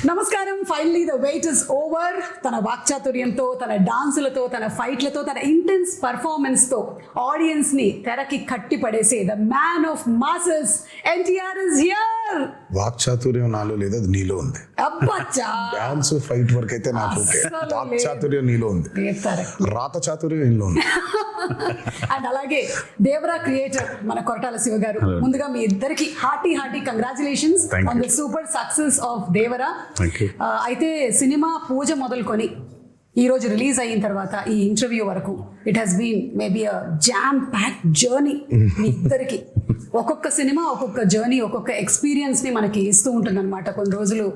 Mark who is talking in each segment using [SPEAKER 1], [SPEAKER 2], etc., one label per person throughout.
[SPEAKER 1] నమస్కారం. Finally the weight is over. తన వాక్చాతుర్యంతో, తన డాన్సులతో, తన ఫైట్లతో, తన ఇంటెన్స్ పర్ఫార్మెన్స్ తో ఆడియన్స్ ని తెరకి కట్టి పడేసే the man of masses NTR is here.
[SPEAKER 2] వాక్చాతుర్యం నాలో లేదు, అది నీలో ఉంది.
[SPEAKER 1] అబ్బచ్చా,
[SPEAKER 2] డాన్స్ ఫైట్ వరకు అయితే నాకు ఓకే. వాక్చాతుర్యం నీలో ఉంది, రాత చాతుర్యం నీలో ఉంది.
[SPEAKER 1] అండ్ అలాగే దేవరా క్రియేటర్ మన కొరటాల శివ గారు, ముందుగా మీ ఇద్దరికి hearty congratulations on the super success of Devara. అయితే సినిమా పూజ మొదలుకొని ఈ రోజు రిలీజ్ అయిన తర్వాత ఈ ఇంటర్వ్యూ వరకు it has been maybe a jam pack journey. మీ ఇద్దరికి ఒక్కొక్క సినిమా ఒక్కొక్క జర్నీ, ఒక్కొక్క ఎక్స్పీరియన్స్ ని మనకి ఇస్తూ ఉంటుంది అనమాట. కొన్ని రోజులు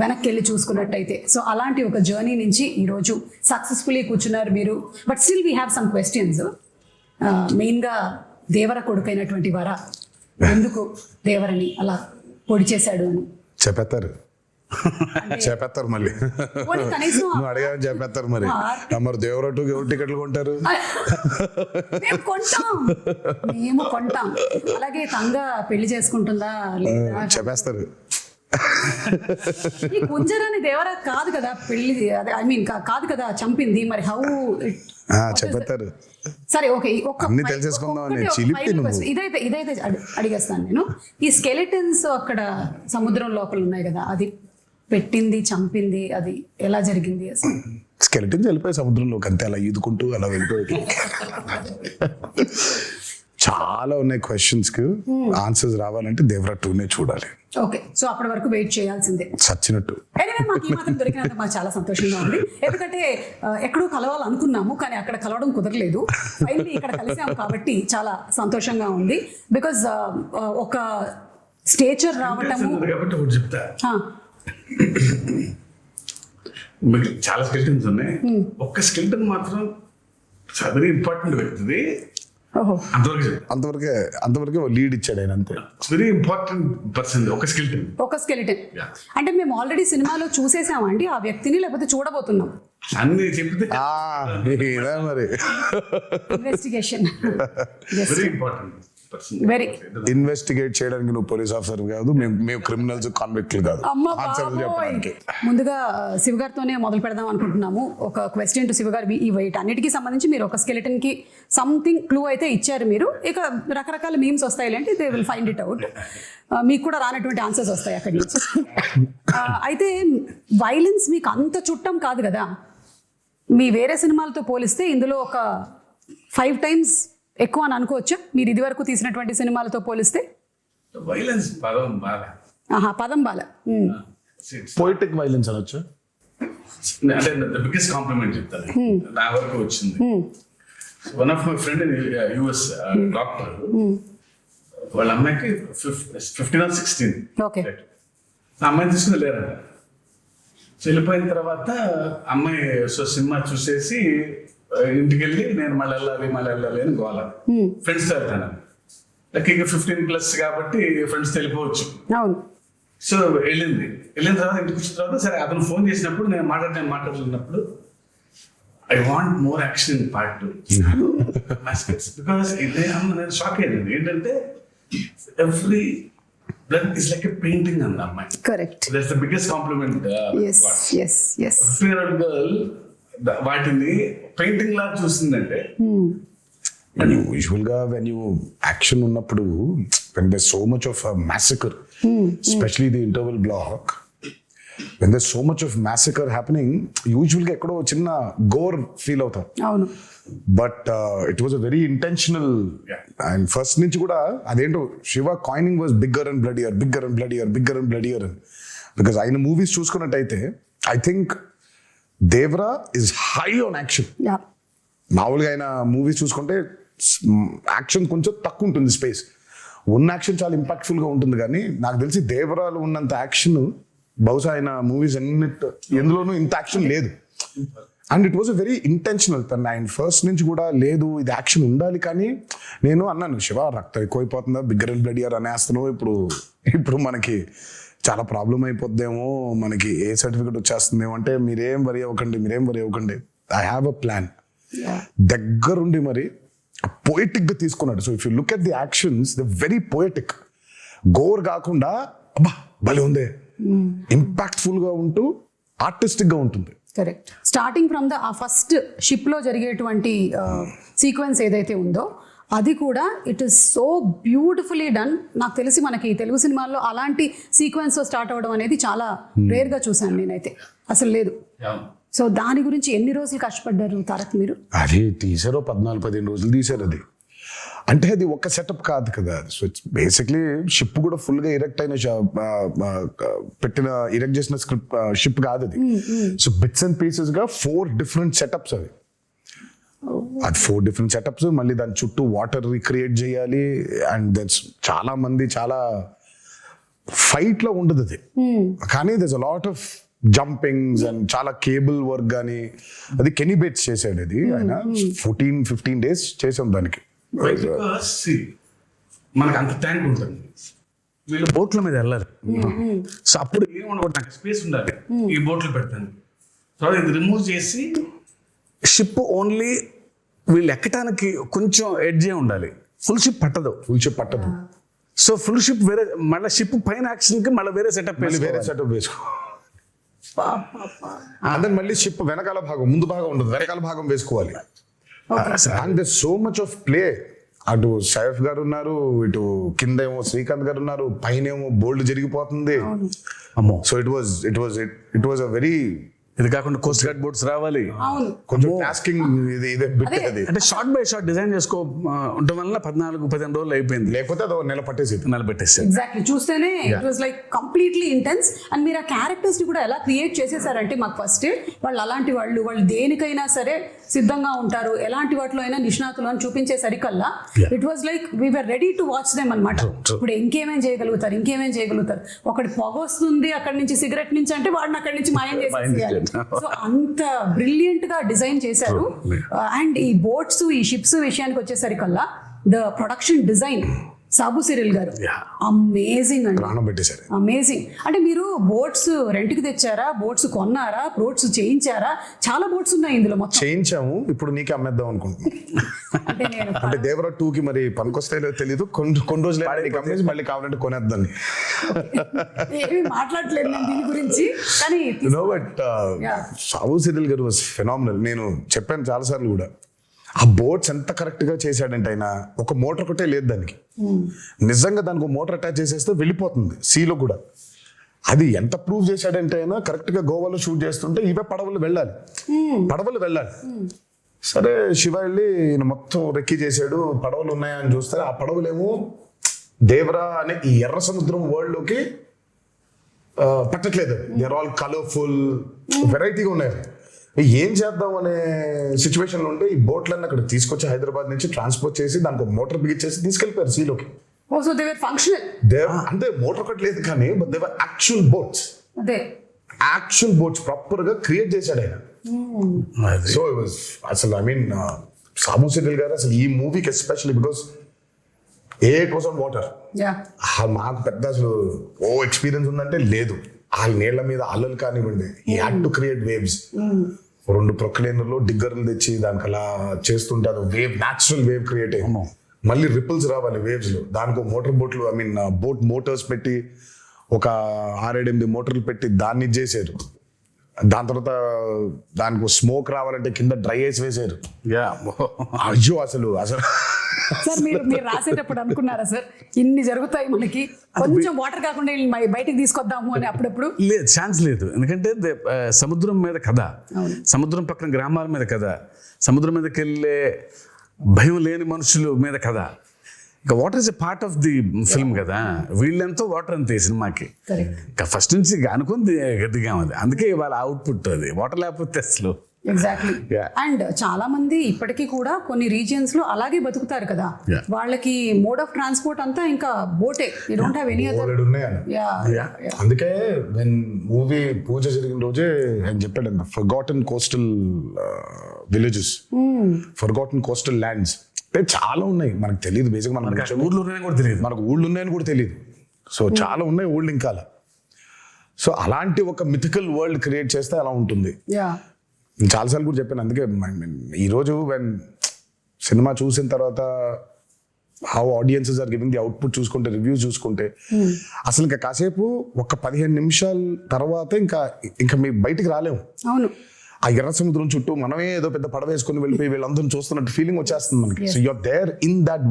[SPEAKER 1] వెనక్కి వెళ్ళి చూసుకున్నట్టయితే. సో అలాంటి ఒక జర్నీ నుంచి ఈ రోజు సక్సెస్ఫుల్లీ కూర్చున్నారు మీరు. But still we have some questions. మెయిన్గా దేవర కొడుకైనటువంటి వర ఎందుకు దేవరని అలా పొడి చేశాడు అని
[SPEAKER 2] చెప్పేస్తారు మళ్ళీ. నువ్వు అడిగాని చెప్పేస్తారు మరి. మరి దేవరటు ఎవరు టికెట్లు కొంటారు?
[SPEAKER 1] మేము కొంటాం. అలాగే తంగ పెళ్లి చేసుకుంటుందా
[SPEAKER 2] చెప్పేస్తారు.
[SPEAKER 1] ఈ కుంజరాని దేవరా కాదు కదా పెళ్లి, ఐ మీన్ కాదు కదా చంపింది. మరి హౌ
[SPEAKER 2] చెప్పేస్తారు.
[SPEAKER 1] సరే ఓకే, ఇదైతే అడిగేస్తాను నేను. ఈ స్కెలిటన్స్ అక్కడ సముద్రం లోపల ఉన్నాయి కదా, అది పెట్టింది, చంపింది, అది ఎలా జరిగింది అసలు?
[SPEAKER 2] స్కెలిటన్స్ వెళ్ళిపోయి సముద్రంలోకి అంతే, అలా ఈదుకుంటూ అలా వెళ్ళిపోయి. చాలా ఉన్నాయి క్వశ్చన్స్ కి ఆన్సర్స్ రావాలంటే దేవరా 2నే చూడాలి.
[SPEAKER 1] ఓకే, సో అప్పటి వరకు వెయిట్ చేయాల్సిందే
[SPEAKER 2] చచ్చినట్టు.
[SPEAKER 1] మాకు ఈ మాత్రం దొరికినందుకు మాకు చాలా సంతోషంగా ఉంది. ఎందుకంటే ఎక్కడో కలవాలనుకున్నాము కానీ అక్కడ కలవడం కుదరలేదు. ఫైనల్లీ ఇక్కడ కలిసాము కాబట్టి చాలా సంతోషంగా ఉంది. బికాజ్ ఒక స్టేచర్ రావటము.
[SPEAKER 3] మీకు చాలా స్కెల్టన్స్ ఉన్నాయి, ఒక్క స్కెల్టన్ మాత్రం వెరీ ఇంపార్టెంట్ వ్యక్తిది.
[SPEAKER 2] అంతవరకే లీడ్ ఇచ్చాడు ఆయన, అంతే.
[SPEAKER 3] వెరీ ఇంపార్టెంట్ పర్సన్ ఒక స్కెలిటన్.
[SPEAKER 1] అంటే మేము ఆల్రెడీ సినిమాలో చూసేసామండి ఆ వ్యక్తిని, లేకపోతే చూడబోతున్నాం
[SPEAKER 3] అన్ని చెప్తే
[SPEAKER 2] మరి.
[SPEAKER 1] Investigation
[SPEAKER 3] very important.
[SPEAKER 2] ఇన్వెస్టిగేట్ చేయడానికి నువ్వు పోలీస్ ఆఫీసర్ కాదు, మేము క్రిమినల్స్, కాన్విక్ట్లు కాదు.
[SPEAKER 1] ముందుగా శివ గారితోనే మొదలు పెడదాం అనుకుంటున్నాము. ఒక క్వశ్చన్ టు శివ గారు. ఈ వెయిట్ అన్నిటికీ సంబంధించి మీరు ఒక స్కెలిటన్ కి సంథింగ్ క్లూ అయితే ఇచ్చారు మీరు. ఇక రకరకాల మీమ్స్ వస్తాయి అంటే they will find it out. మీకు కూడా రానటువంటి ఆన్సర్స్ వస్తాయి అక్కడి నుంచి. అయితే వైలెన్స్ మీకు అంత చుట్టం కాదు కదా. మీ వేరే సినిమాలతో పోలిస్తే ఇందులో ఒక 5 times ఎక్కువ అని అనుకోవచ్చా మీరు ఇది వరకు తీసినటువంటి సినిమాలతో పోలిస్తే?
[SPEAKER 3] వైలెన్స్ పదం
[SPEAKER 1] బాల
[SPEAKER 3] పోయిటిక్ వైలెన్స్ అనొచ్చు. అంటే బిగ్గెస్ట్ కాంప్లిమెంట్ చెప్తాను నా వరకు వచ్చింది. One of my friend US doctor, వాళ్ళ అమ్మాయికి 15 or 16. ఆ అమ్మాయిని తీసుకుని లేరంట. వెళ్ళిపోయిన తర్వాత అమ్మాయి సినిమా చూసేసి ఇంటికి వెళ్ళి నేను మళ్ళీ వెళ్ళాలి అని గోల. ఫ్రెండ్స్తో వెళ్తాను. లక్కీగా 15+ కాబట్టి ఫ్రెండ్స్ వెళ్ళిపోవచ్చు. సో వెళ్ళిన తర్వాత ఇంటికి వచ్చిన తర్వాత సరే అతను ఫోన్ చేసినప్పుడు నేను మాట్లాడుతున్నప్పుడు I want more action in part 2. Because నేను షాక్ అయ్యాను. ఏంటంటే every blood is like a painting అంది అమ్మాయి.
[SPEAKER 1] Correct.
[SPEAKER 3] That's the biggest compliment. 15-year-old girl వాటిని పెయింటింగ్ లా చూసిందంటే.
[SPEAKER 2] యూజువల్గా వెన్ యూ యాక్షన్ ఉన్నప్పుడు when there's so much of a massacre, especially the interval block, when there's so much of massacre happening, usually ekkado chinna gore feel అవుతాం.
[SPEAKER 1] అవును.
[SPEAKER 2] But it was a very intentional. And first నుంచి కూడా అదేంటో Siva coining was bigger and bloodier అని. Because ఆయన movies చూసుకున్నట్టయితే I think Devara is high on action. మామూలుగా ఆయన మూవీస్ చూసుకుంటే యాక్షన్ కొంచెం తక్కువ ఉంటుంది, స్పేస్ ఉన్న యాక్షన్ చాలా ఇంపాక్ట్ఫుల్ గా ఉంటుంది. కానీ నాకు తెలిసి దేవరాలు ఉన్నంత యాక్షన్ బహుశా ఆయన మూవీస్ ఎందులోనూ ఇంత యాక్షన్ లేదు. And it was a very intentional. ఆయన ఫస్ట్ నుంచి కూడా లేదు ఇది యాక్షన్ ఉండాలి. కానీ నేను అన్నాను, శివ రక్తం ఎక్కువైపోతుందా, బిగ్గర్ అండ్ బ్లడియర్ అనేస్తాను, ఇప్పుడు మనకి చాలా ప్రాబ్లం అయిపోద్దేమో, మనకి ఏ సర్టిఫికెట్ వచ్చేస్తుందేమో అంటే మీరేం వరి అవ్వకండి, ఐ హ్యావ్ అ ప్లాన్. దగ్గరుండి మరి పోయిటిక్ గా తీసుకున్నాడు. So if you look at the actions the very poetic. గోర్ కాకుండా అబ్బా భలే ఉందే ఇంపాక్ట్ఫుల్ గా ఉంటూ ఆర్టిస్టిక్ గా ఉంటుంది.
[SPEAKER 1] కరెక్ట్. స్టార్టింగ్ ఫ్రమ్ ద ఆ ఫస్ట్ షిప్ లో జరిగేటువంటి సీక్వెన్స్ ఏదైతే ఉందో అది కూడా it is so beautifully done. నాకు తెలిసి మనకి తెలుగు సినిమాల్లో అలాంటి సీక్వెన్స్ స్టార్ట్ అవ్వడం అనేది చాలా రేర్ గా చూసాను నేనైతే, అసలు లేదు. సో దాని గురించి ఎన్ని రోజులు కష్టపడ్డారు తారక్ మీరు?
[SPEAKER 2] అది తీసారో 14-15 రోజులు తీసారు. అది అంటే అది ఒక సెటప్ కాదు కదా. సో ఇట్స్ బేసిక్లీ షిప్ కూడా ఫుల్ గా ఇరెక్ట్ అయిన ఇరెక్ట్ చేసిన స్క్రిప్ట్ షిప్ కాదు అది. సో బిట్స్ అండ్ పీసెస్ గా 4 డిఫరెంట్ సెటప్స్ అవి. అది 4 డిఫరెంట్ సెటప్స్, మళ్ళీ దాని చుట్టూ వాటర్ రిక్రియేట్ చేయాలి. అండ్ దట్స్ చాలా మంది చాలా ఫైట్ లో ఉండదు అది, కానీ that's a lot of jumpings and చాలా కేబుల్ వర్క్ కానీ. అది కెనీ బేట్స్ చేసాడు అది, ఆయన 14-15 days చేసాం దానికి.
[SPEAKER 3] మనకు అంత ట్యాంక్ ఉంటుంది, వీళ్ళు బోట్ల మీద వెళ్ళాలి. సో అప్పుడు ఏమన్నా నాకు స్పేస్ ఉండాలి ఈ బోట్లు పెడతాను. సో ఇది రిమూవ్ చేసి షిప్ ఓన్లీ వీళ్ళు ఎక్కడానికి కొంచెం ఎడ్జే ఉండాలి. ఫుల్ షిప్ పట్టదు. సో ఫుల్ షిప్ వేరే, మళ్ళీ షిప్ పైన యాక్షన్ కి మళ్ళీ వేరే సెటప్
[SPEAKER 2] వేసుకో. అదే మళ్ళీ షిప్ వెనకాల భాగం, ముందు భాగం ఉండదు, వెనకాల భాగం వేసుకోవాలి. And there so much of play. అటు సైఫ్ గారు ఉన్నారు, ఇటు కింద ఏమో శ్రీకాంత్ గారు ఉన్నారు, పైన ఏమో బోల్డ్ జరిగిపోతుంది. అమ్మో. So it was a very,
[SPEAKER 3] ఇది కాకుండా కోస్ట్ గార్డ్ బోట్స్ రావాలి,
[SPEAKER 2] కొంచెం టాస్కింగ్ ఇదే బిట్ అది.
[SPEAKER 3] అంటే షార్ట్ బై షార్ట్ డిజైన్ చేసుకో ఉండడం వల్ల 14-15 రోజులు అయిపోయింది.
[SPEAKER 2] లేకపోతే అది నెల పట్టేసి.
[SPEAKER 1] ఎగ్జాక్ట్లీ. చూస్తేనే it was like completely intense. And మీరు ఆ క్యారెక్టర్స్ ని కూడా ఎలా క్రియేట్ చేసేసారంటే మాకు ఫస్ట్ వాళ్ళు అలాంటి వాళ్ళు దేనికైనా సరే సిద్ధంగా ఉంటారు, ఎలాంటి వాటిలో అయినా నిష్ణాతులు అని చూపించే సరికల్లా it was like we were ready to watch them అనమాట. ఇప్పుడు ఇంకేమేం చేయగలుగుతారు. ఒకటి పొగ వస్తుంది అక్కడి నుంచి, సిగరెట్ నుంచి అంటే వాడిని అక్కడి నుంచి మాయం చేసేయాలి. సో అంత బ్రిలియంట్ గా డిజైన్ చేశారు. అండ్ ఈ బోట్స్, ఈ షిప్స్ విషయానికి వచ్చేసరికల్లా the production design Sabu Cyril గారు అమేజింగ్ అండి, అమేజింగ్. అంటే మీరు బోట్స్ రెంట్కి తెచ్చారా, బోట్స్ కొన్నారా, బోట్స్ చేయించారా? చాలా బోట్స్ ఉన్నాయి ఇందులో. మొత్తం
[SPEAKER 2] చేయించాము, ఇప్పుడు నీకే అమ్మేద్దాం అనుకుంటున్నాం. అంటే దేవరా 2కి మరి పనికొస్తాయో తెలియదు, కొన్ని రోజులు అమ్మేసి మళ్ళీ కావాలంటే కొనేద్దాం.
[SPEAKER 1] ఏమి మాట్లాడలేదు నేను దీని గురించి, కానీ
[SPEAKER 2] బట్ సాబు సిరిల్ గారు వాజ్ ఫెనామినల్. నేను చెప్పాను చాలా సార్లు కూడా, ఆ బోట్స్ ఎంత కరెక్ట్ గా చేశాడంటే ఆయన ఒక మోటార్ ఒకటే లేదు దానికి. నిజంగా దానికి ఒక మోటార్ అటాచ్ చేసేస్తే వెళ్ళిపోతుంది సీలో కూడా. అది ఎంత ప్రూవ్ చేశాడంటే ఆయన కరెక్ట్ గా గోవాలో షూట్ చేస్తుంటే ఇవే పడవలు వెళ్ళాలి. సరే శివ వెళ్ళి ఈయన మొత్తం రెక్కి చేశాడు, పడవలు ఉన్నాయా అని చూస్తే ఆ పడవలేమో దేవరా అనే ఈ ఎర్ర సముద్రం వరల్డ్ లోకి పట్టట్లేదు. దే ఆర్ ఆల్ కలర్ఫుల్, వెరైటీగా ఉన్నాయి. ఏం చేద్దాం అనే సిచ్యువేషన్ లో ఉంటే ఈ బోట్లన్నీ అక్కడ తీసుకొచ్చి హైదరాబాద్ నుంచి ట్రాన్స్పోర్ట్ చేసి దానికి ఒక మోటార్ బిగించేసి తీసుకెళ్లిపోయారు సీలోకి. అంటే మోటార్ ఒకటి లేదు కానీ but they were actual boats proper గా క్రియేట్ చేశాడు ఆయన. సో ఇట్ వాస్ అసలు ఐ మీన్ సాబు సిరిల్ గారు అసలు ఈ మూవీకి especially because it was on water. మాకు పెద్ద అసలు ఎక్స్పీరియన్స్ ఉందంటే లేదు. ఆ నీళ్ల మీద అలలు కానివ్వండి, ఈ హ్యాడ్ టు క్రియేట్ వేవ్స్. 2 ప్రొక్లైనర్లు డిగ్గర్లు తెచ్చి దానికి అలా చేస్తుంటే అది వేవ్, న్యాచురల్ వేవ్ క్రియేట్ అయ్యి మళ్ళీ రిపుల్స్ రావాలి వేవ్స్ లో. దానికి బోట్లు ఐ మీన్ బోట్ మోటార్స్ పెట్టి ఒక 6-8 మోటార్లు పెట్టి దాన్ని చేశారు. దాని తర్వాత దానికి స్మోక్ రావాలంటే కింద డ్రై ఐస్ వేసారు. అయ్యో అసలు
[SPEAKER 1] సార్ మీరు రాసేటప్పుడు అనుకున్నారా సార్ ఇన్ని జరుగుతాయి మనకి, కొంచెం వాటర్ కాకుండా బయటికి తీసుకొద్దాము అని? అప్పుడప్పుడు
[SPEAKER 3] లేదు, ఛాన్స్ లేదు. ఎందుకంటే సముద్రం మీద కథ, సముద్రం పక్కన గ్రామాల మీద కథ, సముద్రం మీదకి వెళ్ళే భయం లేని మనుషుల మీద కథ. ఇంకా water is a part of the film కదా. వీళ్ళెంతో వాటర్ అంతే సినిమాకి. ఇంకా ఫస్ట్ నుంచి అనుకుంది గట్టిగా ఉంది, అందుకే వాళ్ళ అవుట్పుట్ అది. వాటర్ లేకపోతే అసలు
[SPEAKER 1] ఎగ్జాక్ట్లీ. అండ్ చాలా మంది ఇప్పటికీ కూడా కొన్ని రీజియన్స్ లో అలాగే బతుకుతారు కదా, వాళ్ళకి మోడ్ ఆఫ్ ట్రాన్స్పోర్ట్ అంతా ఇంకా బోటే. You don't have any other.
[SPEAKER 2] అందుకే వెన్ మూవీ పూజ జరిగిన రోజే ఆయన చెప్పాడు, forgotten coastal villages, forgotten coastal lands అంటే చాలా ఉన్నాయి, మనకు తెలియదు. బేసిక్ మనకు
[SPEAKER 3] ఊళ్ళో ఉన్నాయని కూడా తెలియదు,
[SPEAKER 2] మనకు ఊళ్ళు ఉన్నాయని కూడా తెలియదు. సో చాలా ఉన్నాయి ఊళ్ళు ఇంకా. సో అలాంటి ఒక మిథికల్ వరల్డ్ క్రియేట్ చేస్తే అలా ఉంటుంది. చాలాసార్లు కూడా చెప్పాను. అందుకే ఈరోజు వెన్ సినిమా చూసిన తర్వాత how audiences are giving the output చూసుకుంటే, రివ్యూస్ చూసుకుంటే, అసలు ఇంకా కాసేపు ఒక 15 నిమిషాల తర్వాత ఇంకా మీ బయటికి రాలేము.
[SPEAKER 1] అవును,
[SPEAKER 2] ఆ ఎర్ర సముద్రం చుట్టూ మనమే ఏదో పెద్ద పడవ వేసుకుని వెళ్ళిపోయి వీళ్ళందరూ చూస్తున్నట్టు ఫీలింగ్ వచ్చేస్తుంది మనకి. So you're there in that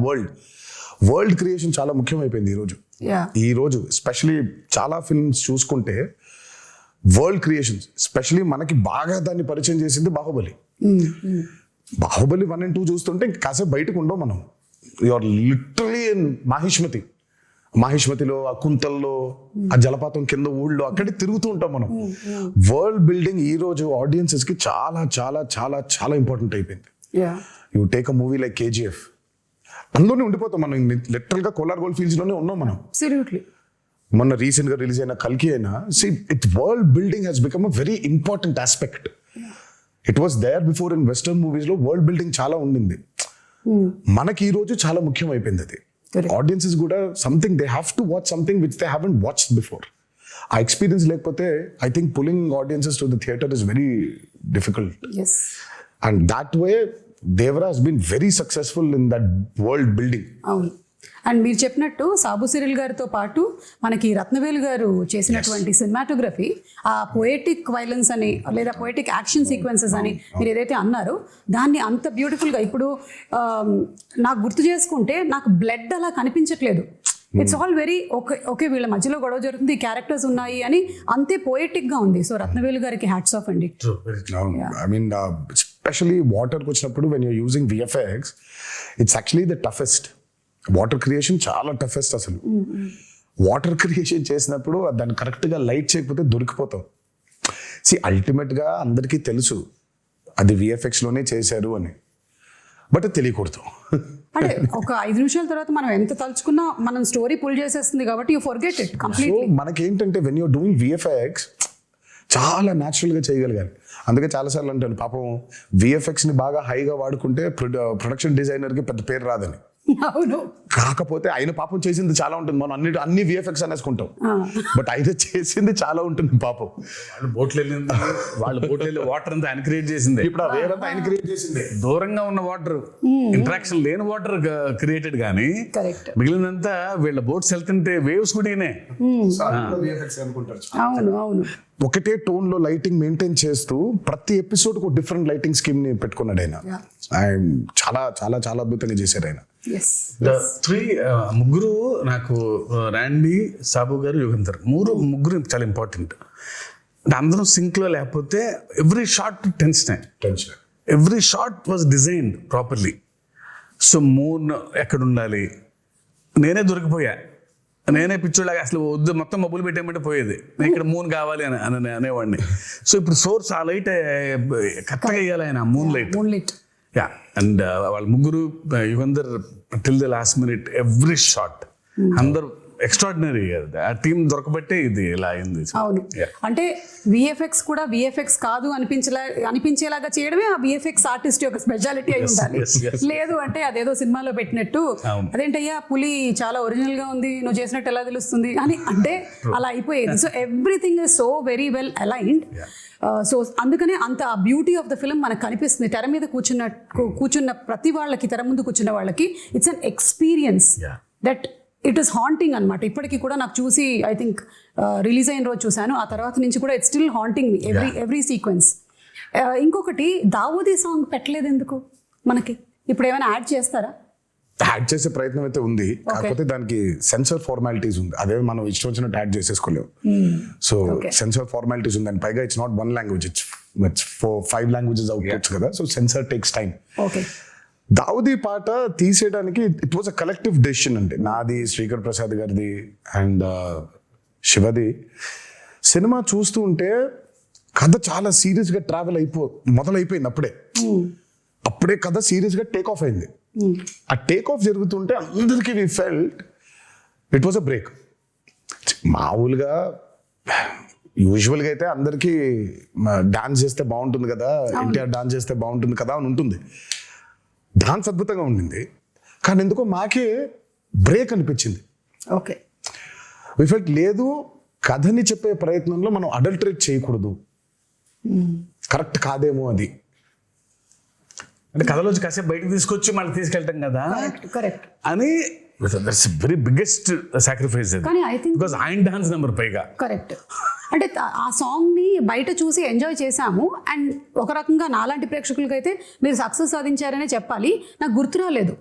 [SPEAKER 2] world creation చాలా ముఖ్యమైపోయింది ఈ రోజు ఎస్పెషలీ చాలా ఫిల్మ్స్ చూసుకుంటే వరల్డ్ క్రియేషన్స్, ఎస్పెషలీ మనకి బాగా దాన్ని పరిచయం చేసింది బాహుబలి. బాహుబలి 1 and 2 చూస్తుంటే ఇంకా కాసేపు బయటకు ఉండవు మనం. యూఆర్ లిటరలీ ఇన్ మాహిష్మతిలో, ఆ కుంతల్లో, ఆ జలపాతం కింద ఊళ్ళో అక్కడే తిరుగుతూ ఉంటాం మనం. వరల్డ్ బిల్డింగ్ ఈ రోజు ఆడియన్సెస్ కి చాలా చాలా చాలా చాలా ఇంపార్టెంట్ అయిపోయింది. You take a movie like KGF, అందులోనే ఉండిపోతాం మనం. లిటరల్ గా కోలార్ గోల్డ్ ఫీల్డ్స్ లోనే ఉన్నాం మనం. మొన్న రీసెంట్ గా రిలీజ్ అయిన కల్కి అయినా, world building has become a very important aspect. It was there before in western movies లో వరల్డ్ బిల్డింగ్ చాలా ఉండింది. మనకి ఈ రోజు చాలా ముఖ్యం అయిపోయింది అది. ఆడియన్సెస్ కూడా something they have to watch something which they haven't watched before. ఆ ఎక్స్పీరియన్స్ లేకపోతే I think pulling audiences to the theatre is very difficult. And that way Devara has been very successful in that world building.
[SPEAKER 1] అవును, and మీరు చెప్పినట్టు Sabu Cyril గారితో పాటు మనకి రత్నవేలు గారు చేసినటువంటి సినిమాటోగ్రఫీ, ఆ పొయెటిక్ వైలెన్స్ అని లేదా పొయెటిక్ యాక్షన్ సీక్వెన్సెస్ అని మీరు ఏదైతే అన్నారో దాన్ని అంత బ్యూటిఫుల్గా ఇప్పుడు నాకు గుర్తు చేసుకుంటే నాకు బ్లడ్ అలా కనిపించట్లేదు. ఇట్స్ ఆల్ వెరీ ఓకే వీళ్ళ మధ్యలో గొడవ జరుగుతుంది, ఈ క్యారెక్టర్స్ ఉన్నాయి అని అంతే పోయెటిక్ గా ఉంది. సో రత్నవేలు గారికి హ్యాట్స్ ఆఫ్ అండి.
[SPEAKER 2] ఐ మీన్ ఎస్పెషలీ వాటర్కి వచ్చినప్పుడు when you're using VFX, it's actually the toughest. Water creation చాలా టఫెస్ట్ అసలు. వాటర్ క్రియేషన్ చేసినప్పుడు దాన్ని కరెక్ట్గా లైట్ చేయకపోతే దొరికిపోతాం. అల్టిమేట్ గా అందరికీ తెలుసు అది VFX లోనే చేశారు అని, బట్ తెలియకూడదు.
[SPEAKER 1] అంటే ఒక 5 నిమిషాల తర్వాత మనం ఎంత తలుచుకున్నా మనం స్టోరీ పుల్ చేసేస్తుంది కాబట్టి you forget it completely.
[SPEAKER 2] So మనకేంటంటే వెన్ యూర్ డూయింగ్ VFX చాలా న్యాచురల్ గా చేయగలిగాలి. అందుకే చాలాసార్లు అంటాను పాపం VFX ని బాగా హైగా వాడుకుంటే ప్రొడక్షన్ డిజైనర్ కి పెద్ద పేరు రాదని.
[SPEAKER 1] అవును,
[SPEAKER 2] కాకపోతే ఆయన పాపం చేసింది చాలా ఉంటుంది. మనం అన్ని VFX అనేసుకుంటాం, బట్ ఆయన చేసింది చాలా ఉంటుంది పాపం.
[SPEAKER 3] వాళ్ళ బోట్లు వాటర్ అంతా ఆయన క్రియేట్ చేసింది.
[SPEAKER 2] ఇప్పుడు ఆ వేర్ అంతా ఆయన క్రియేట్ చేసింది.
[SPEAKER 3] దూరంగా ఉన్న వాటర్, ఇంటరాక్షన్ లేని వాటర్ క్రియేటెడ్ కానీ మిగిలినంతా వీళ్ళ బోట్స్ వెళ్తుంటే వేవ్స్ కూడా
[SPEAKER 1] అవును.
[SPEAKER 2] ఒకటే టోన్ లో లైటింగ్ మెయింటైన్ చేస్తూ ప్రతి ఎపిసోడ్ కు డిఫరెంట్ లైటింగ్ స్కీమ్ ని పెట్టుకున్నాడు ఆయన. చాలా చాలా చాలా అద్భుతంగా చేశారు ఆయన.
[SPEAKER 3] ముగ్గురు నాకు రాండీ, సాబు గారు, యుగంధర్ ముగ్గురు చాలా ఇంపార్టెంట్. అందరం సింక్ లో లేకపోతే every shot tension. Every shot was designed properly. So moon ఎక్కడ ఉండాలి, నేనే దొరికిపోయా, నేనే పిచ్చోళ్ళగా అసలు వద్దు మొత్తం మబ్బులు పెట్టేయమంటే పోయేది, నేను ఇక్కడ మూన్ కావాలి అని అనేవాడిని. సో ఇప్పుడు సోర్స్ ఆ లైట్ కరెక్ట్గా వేయాలి ఆయన, మూన్ లైట్. యా, అండ్ వాళ్ళ ముగ్గురు, Yugandhar till the last minute every shot, అందరు ఎక్స్ట్రాడినరీ. ఆ టీం దొరకబట్టే ఇది ఇలా అయింది.
[SPEAKER 1] అవును, అంటే VFX కూడా VFX కాదు అనిపించేలాగా చేయడమే ఆ VFX ఆర్టిస్ట్ యొక్క స్పెషాలిటీ అయి ఉండాలి. లేదు అంటే అదేదో సినిమాలో పెట్టినట్టు అదేంటయ్యా పులి చాలా ఒరిజినల్ గా ఉంది, నువ్వు చేసినట్టు ఎలా తెలుస్తుంది అని అంటే అలా అయిపోయేది. So everything is so very well aligned. So అందుకనే అంత ఆ బ్యూటీ ఆఫ్ ద ఫిల్మ్ మనకు కనిపిస్తుంది. తెర మీద కూర్చున్న ప్రతి వాళ్ళకి, తెర ముందు కూర్చున్న వాళ్ళకి it's an experience that it is haunting అనమాట. ఇప్పటికీ కూడా నాకు చూసి ఐ థింక్ రిలీజ్ అయిన రోజు చూశాను, ఆ తర్వాత నుంచి కూడా it's still haunting me every sequence. ఇంకొకటి దావూదీ సాంగ్ పెట్టలేదు ఎందుకు మనకి? ఇప్పుడు ఏమైనా యాడ్ చేస్తారా?
[SPEAKER 2] యాడ్ చేసే ప్రయత్నం అయితే ఉంది, కాకపోతే దానికి సెన్సర్ ఫార్మాలిటీస్ ఉంది. అదే మనం ఇష్టం వచ్చినట్టు యాడ్ చేసేసుకోలేము. సో సెన్సర్ ఫార్మాలిటీస్ ఉంది, అండ్ పైగా it's not 1 language, it's 5 languages outputs కదా. So censor takes time. Daavudi పాట తీసేయడానికి it was a collective decision అండి. నాది, శ్రీకర్ ప్రసాద్ గారిది అండ్ శివది. సినిమా చూస్తూ ఉంటే కథ చాలా సీరియస్ గా ట్రావెల్ మొదలైపోయింది. అప్పుడే కథ సీరియస్ గా టేక్ ఆఫ్ అయింది. ఆ టేక్ ఆఫ్ జరుగుతుంటే అందరికీ we felt it was a break. మామూలుగా యూజువల్గా అయితే అందరికీ డాన్స్ చేస్తే బాగుంటుంది కదా, ఎన్టీఆర్ డాన్స్ చేస్తే బాగుంటుంది కదా అని ఉంటుంది. డాన్స్ అద్భుతంగా ఉండింది, కానీ ఎందుకో మాకే బ్రేక్ అనిపించింది. వి ఫెల్ట్ లేదు, కథని చెప్పే ప్రయత్నంలో మనం అడల్టరేట్ చేయకూడదు, కరెక్ట్ కాదేమో అది.
[SPEAKER 3] అంటే కథలోంచి కాసేపు బయటకు తీసుకొచ్చి మళ్ళీ తీసుకెళ్ళటం కదా
[SPEAKER 1] కరెక్ట్.
[SPEAKER 3] అని దట్స్ వెరీ బిగ్గెస్ట్ సాక్రిఫైస్
[SPEAKER 1] కానీ I think-
[SPEAKER 3] బికాస్ ఆయన డాన్స్ నెంబర్ పైగా
[SPEAKER 1] కరెక్ట్. అంటే ఆ సాంగ్ ని బయట చూసి ఎంజాయ్ చేశాము. అండ్ ఒక రకంగా నాలాంటి ప్రేక్షకులకైతే మీరు సక్సెస్ సాధించారనే చెప్పాలి. నాకు గుర్తు రాలేదు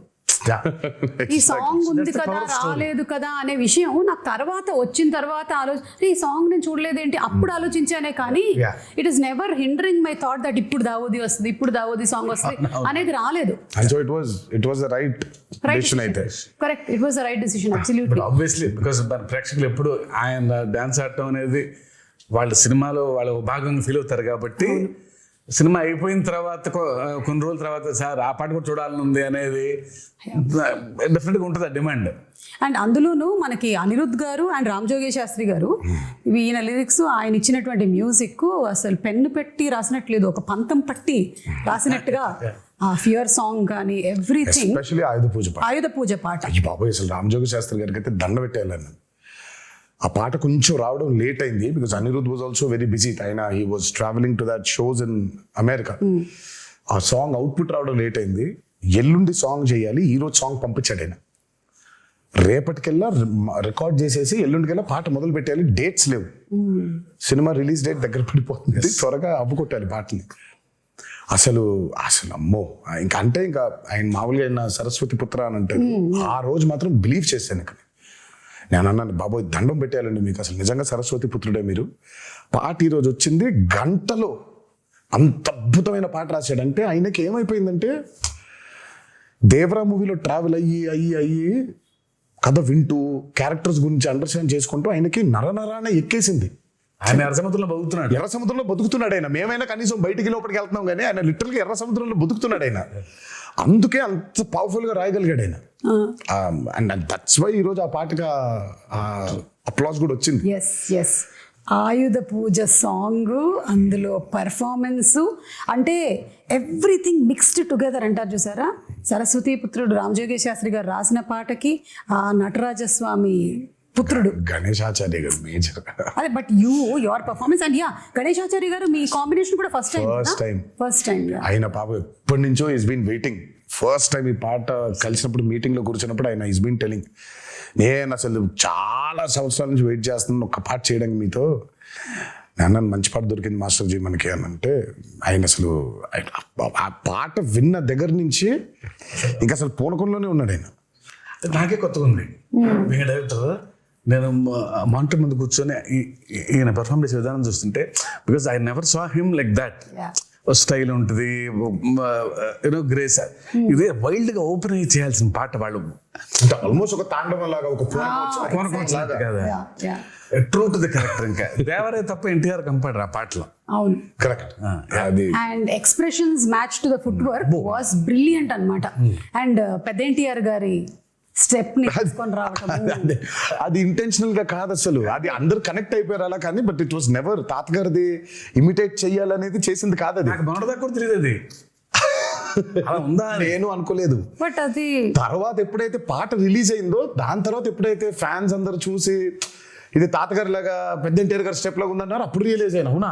[SPEAKER 1] ఈ సాంగ్ ఉంది
[SPEAKER 3] That's the
[SPEAKER 1] కదా,
[SPEAKER 3] power of story.
[SPEAKER 1] రాలేదు కదా అనే విషయం నాకు తర్వాత వచ్చిన తర్వాత ఈ సాంగ్ నేను చూడలేదేంటి అప్పుడు ఆలోచించానే కానీ
[SPEAKER 3] Yeah.
[SPEAKER 1] It is never hindering my thought that ఇప్పుడు దావోది వస్తుంది, ఇప్పుడు దావోది సాంగ్ వస్తుంది అనేది రాలేదు.
[SPEAKER 2] And so it was the right decision అయితే.
[SPEAKER 1] Correct, it was the right decision absolutely.
[SPEAKER 3] Obviously because మన ప్రేక్షకులు ఎప్పుడు ఆయన డాన్స్ ఆడటం అనేది వాళ్ళ సినిమాలో వాళ్ళ భాగంగా ఫీల్ అవుతారు కాబట్టి సినిమా అయిపోయిన తర్వాత కొన్ని రోజుల తర్వాత సార్ ఆ పాట కూడా చూడాలని ఉంది అనేది డెఫినెట్గా ఉంటుంది ఆ డిమాండ్.
[SPEAKER 1] అండ్ అందులోనూ మనకి అనిరుద్ధ్ గారు అండ్ రామ్ జోగి శాస్త్రి గారు ఈయన లిరిక్స్, ఆయన ఇచ్చినటువంటి మ్యూజిక్ అసలు పెన్ను పెట్టి రాసినట్లేదు, ఒక పంతం పట్టి రాసినట్టుగా ఆ ఫియర్ సాంగ్ కానీ ఎవ్రీథింగ్.
[SPEAKER 2] ఎస్పెషల్లీ ఆయుధ పూజ పాట.
[SPEAKER 1] పాట
[SPEAKER 2] ఈ బాబాయ్ అసలు రామజోగి శాస్త్రి గారికి అయితే దండ పెట్టేయాలని. ఆ పాట కొంచెం రావడం లేట్ అయింది because Anirudh was also very busy. ఆయన he was travelling to that shows in America. ఆ సాంగ్ అవుట్పుట్ రావడం లేట్ అయింది. ఎల్లుండి సాంగ్ చేయాలి, ఈ రోజు సాంగ్ పంపించాడు ఆయన. రేపటికెల్లా రికార్డ్ చేసేసి ఎల్లుండికెల్లా పాట మొదలు పెట్టాలి. డేట్స్ లేవు, సినిమా రిలీజ్ డేట్ దగ్గర పడిపోతుంది, త్వరగా అవ్వకొట్టాలి పాటని. అసలు అమ్మో ఇంకా అంటే ఇంకా ఆయన మామూలుగా ఆయన సరస్వతి పుత్ర అని అంటారు. ఆ రోజు మాత్రం బిలీవ్ చేశాను. ఇక్కడ నేను అన్నాను, బాబోయ్ దండం పెట్టేయాలండి మీకు, అసలు నిజంగా సరస్వతి పుత్రుడే మీరు. పాట ఈరోజు వచ్చింది, గంటలో అంత అద్భుతమైన పాట రాశాడంటే ఆయనకి ఏమైపోయిందంటే దేవరా మూవీలో ట్రావెల్ అయ్యి కథ వింటూ క్యారెక్టర్స్ గురించి అండర్స్టాండ్ చేసుకుంటూ ఆయనకి నరనరాన ఎక్కేసింది.
[SPEAKER 3] ఆయన ఎర్ర సముద్రంలో బతుకుతున్నాడు.
[SPEAKER 2] ఎర్ర సముద్రంలో బతుకుతున్నాడు ఆయన. మేమైనా కనీసం బయటికి లోపలికి వెళ్తున్నాం కానీ ఆయన లిటరల్గా ఎర్ర సముద్రంలో బతుకుతున్నాడు ఆయన. అందుకే అంత పవర్ఫుల్ గా రాయగలిగాడు ఆయన. అండ్ దట్స్ వై ఈరోజు ఆ పాటగా అప్లాస్ కూడా వచ్చింది.
[SPEAKER 1] ఎస్ ఎస్ ఆయుధ పూజ సాంగ్, అందులో పర్ఫార్మెన్స్, అంటే ఎవ్రీథింగ్ మిక్స్డ్ టుగెదర్ అంటారు చూసారా. సరస్వతి పుత్రుడు రామజోగి శాస్త్రి గారు రాసిన పాటకి ఆ నటరాజస్వామి పుత్రుడు
[SPEAKER 2] గణేశాచార్య గారు మేజర్.
[SPEAKER 1] అదే but your performance and Ganesh Acharya గారు మీ కాంబినేషన్ కూడా ఫస్ట్ టైం
[SPEAKER 2] ఆయన పాప ఎప్పటి నుంచో is been waiting. First time ఈ పాట కలిసినప్పుడు మీటింగ్ లో కూర్చున్నప్పుడు ఆయన ఈస్ బీన్ టెలింగ్, నేను అసలు చాలా సంవత్సరాల నుంచి వెయిట్ చేస్తున్నాను ఒక పాట చేయడానికి మీతో. నేను మంచి పాట దొరికింది మాస్టర్ జీ మనకి అని అంటే ఆయన అసలు ఆ పాట విన్న దగ్గర నుంచి ఇంకా అసలు పూనకంలోనే ఉన్నాడు ఆయన.
[SPEAKER 3] నాకే కొత్తగా ఉంది. డైరెక్టర్ నేను మానిటర్ ముందు కూర్చొని ఈయన పెర్ఫార్మ్ చేసే విధానం చూస్తుంటే, because I never saw him like that. Style ఉంటుంది, యూనో గ్రేస్. ఇదే వైల్డ్ గా ఓపెన్ అయ్యి చేయాల్సిన పాట వాళ్ళు
[SPEAKER 2] అంటే ఆల్మోస్ట్ ఒక తాండవం లాగా, ఒక
[SPEAKER 3] ట్రూ టు ది క్యారెక్టర్. ఇంకా దేవరే తప్ప ఎన్టీఆర్ కంపాడు ఆ పాటలో.
[SPEAKER 1] అవును,
[SPEAKER 2] కరెక్ట్. అది
[SPEAKER 1] and expressions match to the foot work was brilliant అన్నమాట. అండ్ పెద్ద ఎన్టీఆర్ గారి స్టెప్ ని తీసుకొని రావటం,
[SPEAKER 2] అది ఇంటెన్షనల్ గా కాదు అసలు. అది అందరు కనెక్ట్ అయిపోయారు అలా కానీ, బట్ ఇట్ వాస్ నెవర్ తాతగారిది ఇమిటేట్ చెయ్యాలనేది చేసింది కాదు. అది
[SPEAKER 3] నాకు మొన్నటిదాకా కూడా తెలియదు అది అలా ఉందా
[SPEAKER 2] నేను అనుకోలేదు.
[SPEAKER 1] బట్ అది
[SPEAKER 2] తర్వాత ఎప్పుడైతే పాట రిలీజ్ అయిందో దాని తర్వాత ఎప్పుడైతే ఫ్యాన్స్ అందరు చూసి ఇది తాతగారి లాగా పెద్ద ఎన్టీఆర్ గారి స్టెప్ లాగా ఉందన్నారు, అప్పుడు రియలైజ్ అయినా అవునా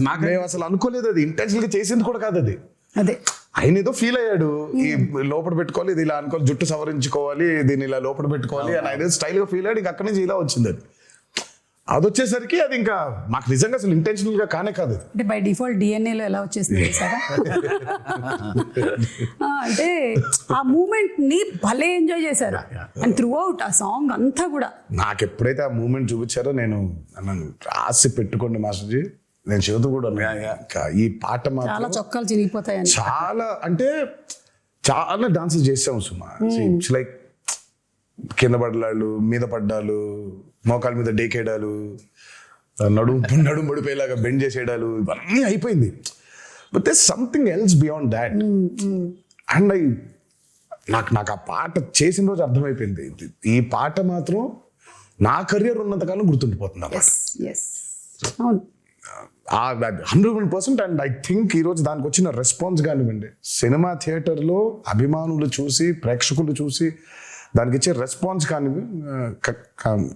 [SPEAKER 2] నాకు మేము అసలు అనుకోలేదు. అది ఇంటెన్షనల్ గా చేసింది కూడా కాదు అది.
[SPEAKER 1] అదే
[SPEAKER 2] ఆయన ఏదో ఫీల్ అయ్యాడు, ఈ లోపల పెట్టుకోవాలి, ఇది ఇలా అనుకోవాలి, జుట్టు సవరించుకోవాలి, దీన్ని ఇలా లోపల పెట్టుకోవాలి అని ఆయన స్టైల్ గా ఫీల్ అయ్యాడు. ఇంకా అక్కడి నుంచి ఇలా వచ్చింది అది. అది వచ్చేసరికి అది ఇంకా మాకు నిజంగా అసలు ఇంటెన్షనల్ గా కానే కాదు.
[SPEAKER 1] అంటే బై డిఫాల్ట్ డిఎన్ఏలో ఎలా వచ్చేసింది సారా. అంటే ఆ మూమెంట్ ని భలే ఎంజాయ్ చేశారు. అండ్ త్రూ అవుట్ ఆ సాంగ్ అంతా కూడా
[SPEAKER 2] నాకు ఎప్పుడైతే ఆ మూమెంట్ చూపించారో నేను అన్నాను, రాసి పెట్టుకోండి మాస్టర్జీ, నేను చెబుతూ కూడా ఈ పాట
[SPEAKER 1] చాలా
[SPEAKER 2] మాత్రం
[SPEAKER 1] చొక్కాలు చినిగిపోతాయని.
[SPEAKER 2] చాలా అంటే చాలా డాన్సెస్ చేసాము సుమా. ఇట్స్ లైక్ కింద పడ్డాలు, మీద పడ్డాలు, మోకాల మీద డేకేయడాలు, నడుము పడిపోయేలాగా బెండ్ చేసేయడాలు, ఇవన్నీ అయిపోయింది. But they something else beyond that. And నాకు ఆ పాట చేసిన రోజు అర్థమైపోయింది, ఈ పాట మాత్రం నా కెరియర్ ఉన్నంతకాలం గుర్తుండిపోతుంది ఆ పాట.
[SPEAKER 1] అవును
[SPEAKER 2] 100%. అండ్ ఐ థింక్ ఈరోజు దానికి వచ్చిన రెస్పాన్స్ కానివ్వండి, సినిమా థియేటర్లో అభిమానులు చూసి, ప్రేక్షకులు చూసి దానికి ఇచ్చే రెస్పాన్స్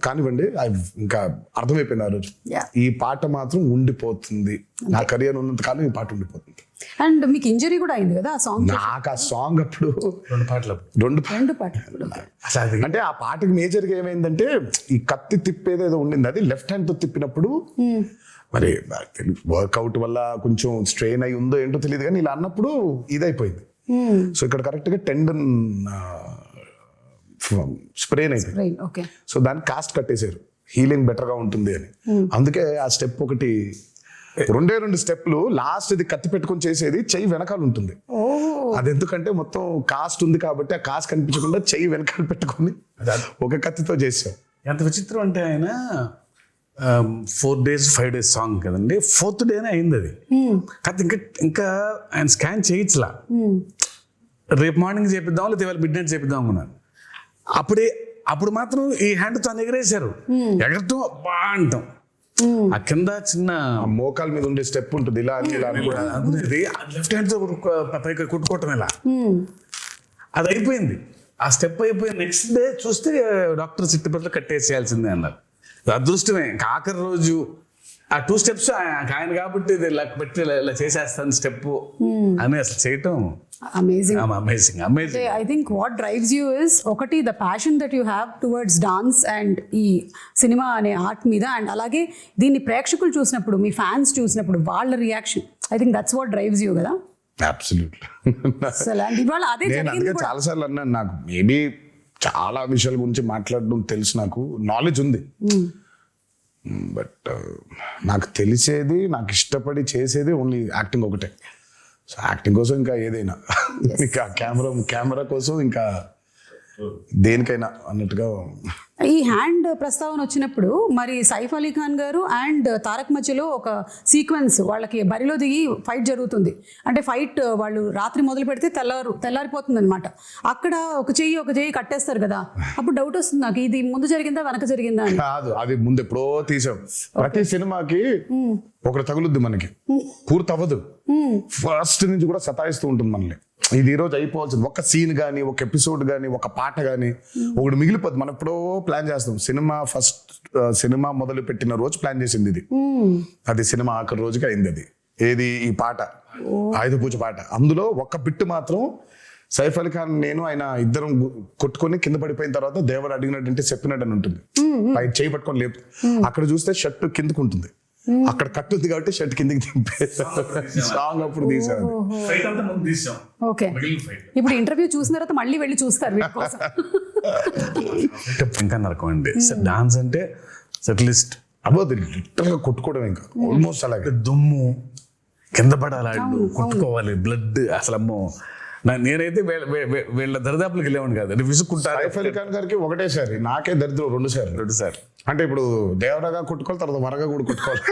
[SPEAKER 2] కానివ్వండి ఇంకా అర్థమైపోయింది ఆ రోజు.
[SPEAKER 1] Yeah.
[SPEAKER 2] ఈ పాట మాత్రం ఉండిపోతుంది, నా కెరియర్ ఉన్నంత కాలం ఈ పాట ఉండిపోతుంది.
[SPEAKER 1] అండ్ మీకు ఇంజరీ కూడా అయింది కదా ఆ సాంగ్.
[SPEAKER 2] నాకు ఆ సాంగ్ అప్పుడు
[SPEAKER 3] రెండు పాటలు
[SPEAKER 1] రెండు పాటలు.
[SPEAKER 2] అంటే ఆ పాటకి మేజర్గా ఏమైందంటే ఈ కత్తి తిప్పేదేదో ఉండింది, అది లెఫ్ట్ హ్యాండ్ తో తిప్పినప్పుడు మరి వర్కౌట్ వల్ల కొంచెం స్ట్రెయిన్ అయి ఉందో ఏంటో తెలియదు, కానీ ఇలా అన్నప్పుడు ఇదైపోయింది. సో ఇక్కడ కరెక్ట్ గా టెండన్ స్ప్రెయిన్ అయిపోయింది.
[SPEAKER 1] ఓకే.
[SPEAKER 2] సో దాన్ని కాస్ట్ కట్టేశారు, హీలింగ్ బెటర్ గా ఉంటుంది అని. అందుకే ఆ స్టెప్ ఒకటి, రెండు స్టెప్లు, లాస్ట్ ఇది కత్తి పెట్టుకొని చేసేది చెయ్యి వెనకాల ఉంటుంది. అది ఎందుకంటే మొత్తం కాస్ట్ ఉంది కాబట్టి ఆ కాస్ట్ కనిపించకుండా చెయ్యి వెనకాల పెట్టుకొని ఒక కత్తితో చేసాం.
[SPEAKER 3] ఎంత విచిత్రం అంటే ఆయన 4 days 5 days సాంగ్ కదండి, 4th డేనే అయింది అది. కాదు ఇంకా ఆయన స్కాన్ చేయించలా, రేపు మార్నింగ్ చేపిద్దాం లేదా ఇవాళ మిడ్ నైట్ చేపిద్దాం అనుకున్నాను. అప్పుడు మాత్రం ఈ హ్యాండ్ తో ఎగరేశారు, ఎగరటం బా అంటాం. ఆ కింద చిన్న
[SPEAKER 2] మోకాల మీద ఉండే స్టెప్ ఉంటుంది, ఇలా
[SPEAKER 3] అనుకునేది లెఫ్ట్ హ్యాండ్ తో పైకి కొట్టుకోవటం ఇలా, అది అయిపోయింది. ఆ స్టెప్ అయిపోయి నెక్స్ట్ డే చూస్తే డాక్టర్ సిట్టిపట్ల కట్టేసేయాల్సిందే అన్నారు. అదృష్టమే, ఆఖరి రోజు ఆ 2 steps ఆయన కాబట్టి ఇలా పెట్టి ఇలా చేసేస్తాను స్టెప్ అని అసలు చేయటం
[SPEAKER 1] amazing.
[SPEAKER 3] Amazing.
[SPEAKER 1] I think what drives you is ఒకటి the passion that you have towards dance and ఈ సినిమా అనే ఆర్ట్ మీద, అండ్ అలాగే దీన్ని ప్రేక్షకులు చూసినప్పుడు, మీ ఫ్యాన్స్ చూసినప్పుడు వాళ్ళ reaction, I think that's what drives you కదా.
[SPEAKER 2] అబ్సల్యూట్లీ.
[SPEAKER 1] ఇవాళ అదే
[SPEAKER 2] నేను అందుకే చాలా సార్లు అన్నాను, నాకు మేబీ చాలా విషయాల గురించి మాట్లాడడం తెలుసు, నాకు నాలెడ్జ్ ఉంది, బట్ నాకు తెలిసేది, నాకు ఇష్టపడి చేసేది ఓన్లీ యాక్టింగ్ ఒకటే. సో యాక్టింగ్ కోసం ఇంకా ఏదైనా, ఇంకా కెమెరా కోసం ఇంకా దేనికైనా అన్నట్టుగా.
[SPEAKER 1] ఈ హ్యాండ్ ప్రస్తావన వచ్చినప్పుడు మరి సైఫ్ అలీ ఖాన్ గారు అండ్ తారక్ మధ్యలో ఒక సీక్వెన్స్, వాళ్ళకి బరిలో దిగి ఫైట్ జరుగుతుంది. అంటే ఫైట్ వాళ్ళు రాత్రి మొదలు పెడితే తెల్లారిపోతుంది అనమాట. అక్కడ ఒక చెయ్యి కట్టేస్తారు కదా, అప్పుడు డౌట్ వస్తుంది నాకు, ఇది ముందు జరిగిందా వెనక జరిగిందా అని.
[SPEAKER 2] కాదు, అది ముందు ఎప్పుడో తీసాం. ప్రతి సినిమాకి ఒకటి తగులుద్ది, మనకి పూర్తి అవ్వదు, ఫస్ట్ నుంచి కూడా సతాయిస్తూ ఉంటుంది మనల్ని. ఇది ఈ రోజు అయిపోవాల్సింది, ఒక సీన్ కానీ, ఒక ఎపిసోడ్ కానీ, ఒక పాట కానీ ఒకటి మిగిలిపోద్ది. మనం ఎప్పుడో ప్లాన్ చేస్తాం. సినిమా మొదలు పెట్టిన రోజు ప్లాన్ చేసింది ఇది, అది సినిమా ఆఖరి రోజుకి అయింది. అది ఏది, ఈ పాట, ఆయుధ పూజ పాట. అందులో ఒక బిట్ మాత్రం సైఫ్ అలీ ఖాన్ నేను ఆయన ఇద్దరం కొట్టుకొని కింద పడిపోయిన తర్వాత దేవర్ అడిగినట్టు చెప్పినట్టు అని ఉంటుంది, పై చేయి పట్టుకొని లేపు. అక్కడ చూస్తే షర్ట్ కిందకు ఉంటుంది, అక్కడ కట్టుంది కాబట్టి షర్ట్ కిందకి దింపేసాం. సాంగ్ అప్పుడు తీసాం.
[SPEAKER 1] ఓకే. ఇప్పుడు ఇంటర్వ్యూ చూసిన తర్వాత మళ్ళీ వెళ్ళి చూస్తారు వీటి కోసం.
[SPEAKER 3] ఇంకా నరకం అండి డాన్స్ అంటే, సెటిలిస్ట్
[SPEAKER 2] అబోది లిటరల్ గా కొట్టుకోవడం, ఇంకా ఆల్మోస్ట్ అలాగే
[SPEAKER 3] దుమ్ము కింద పడాలి, కొట్టుకోవాలి, బ్లడ్. అసలు అమ్మో, నేనైతే వీళ్ళ దరిదాపులకు వెళ్ళేవాడిని కాదు, విసుక్కుంటారు.
[SPEAKER 2] సైఫ్ అలీ ఖాన్ గారికి ఒకటేసారి, నాకే దరిద్రం 2 సార్లు. అంటే ఇప్పుడు దేవరాగా కొట్టుకోవాలి, తర్వాత వరగా కూడా కొట్టుకోవాలి.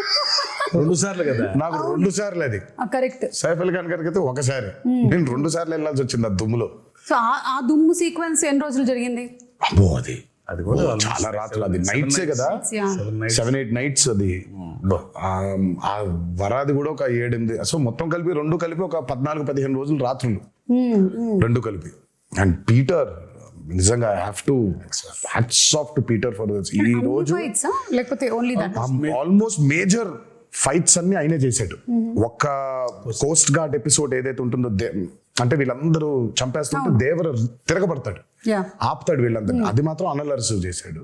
[SPEAKER 3] 2 సార్లు కదా,
[SPEAKER 2] నాకు 2 సార్లు అది.
[SPEAKER 1] కరెక్ట్.
[SPEAKER 2] సైఫ్ అలీ ఖాన్ గారికి అయితే ఒకసారి, నేను 2 సార్లు వెళ్ళాల్సి వచ్చింది ఆ దుమ్ములో.
[SPEAKER 1] సో ఆ దుమ్ము సీక్వెన్స్ ఎన్ని రోజులు జరిగింది?
[SPEAKER 2] అబ్బో,
[SPEAKER 3] అది కూడా
[SPEAKER 2] చాలా రాత్రులు, అది నైట్సే కదా, 7-8 nights అది. ఆ వరాది కూడా ఒక 7-8, సో మొత్తం కలిపి 2 కలిపి ఒక 14-15 రోజులు రాత్రులు, 2 కలిపి. అండ్ పీటర్, నిజంగా hats off to Peter for this. ఈ రోజు ఆల్మోస్ట్ మేజర్ ఫైట్స్ అన్ని ఆయనే చేశాడు. ఒక్క కోస్ట్ గార్డ్ ఎపిసోడ్ ఏదైతే ఉంటుందో, అంటే వీళ్ళందరూ చంపేస్తుంటే దేవర తిరగబడతాడు, ఆపుతాడు వీళ్ళందరినీ, అది మాత్రం అనలర్స్ చేశాడు.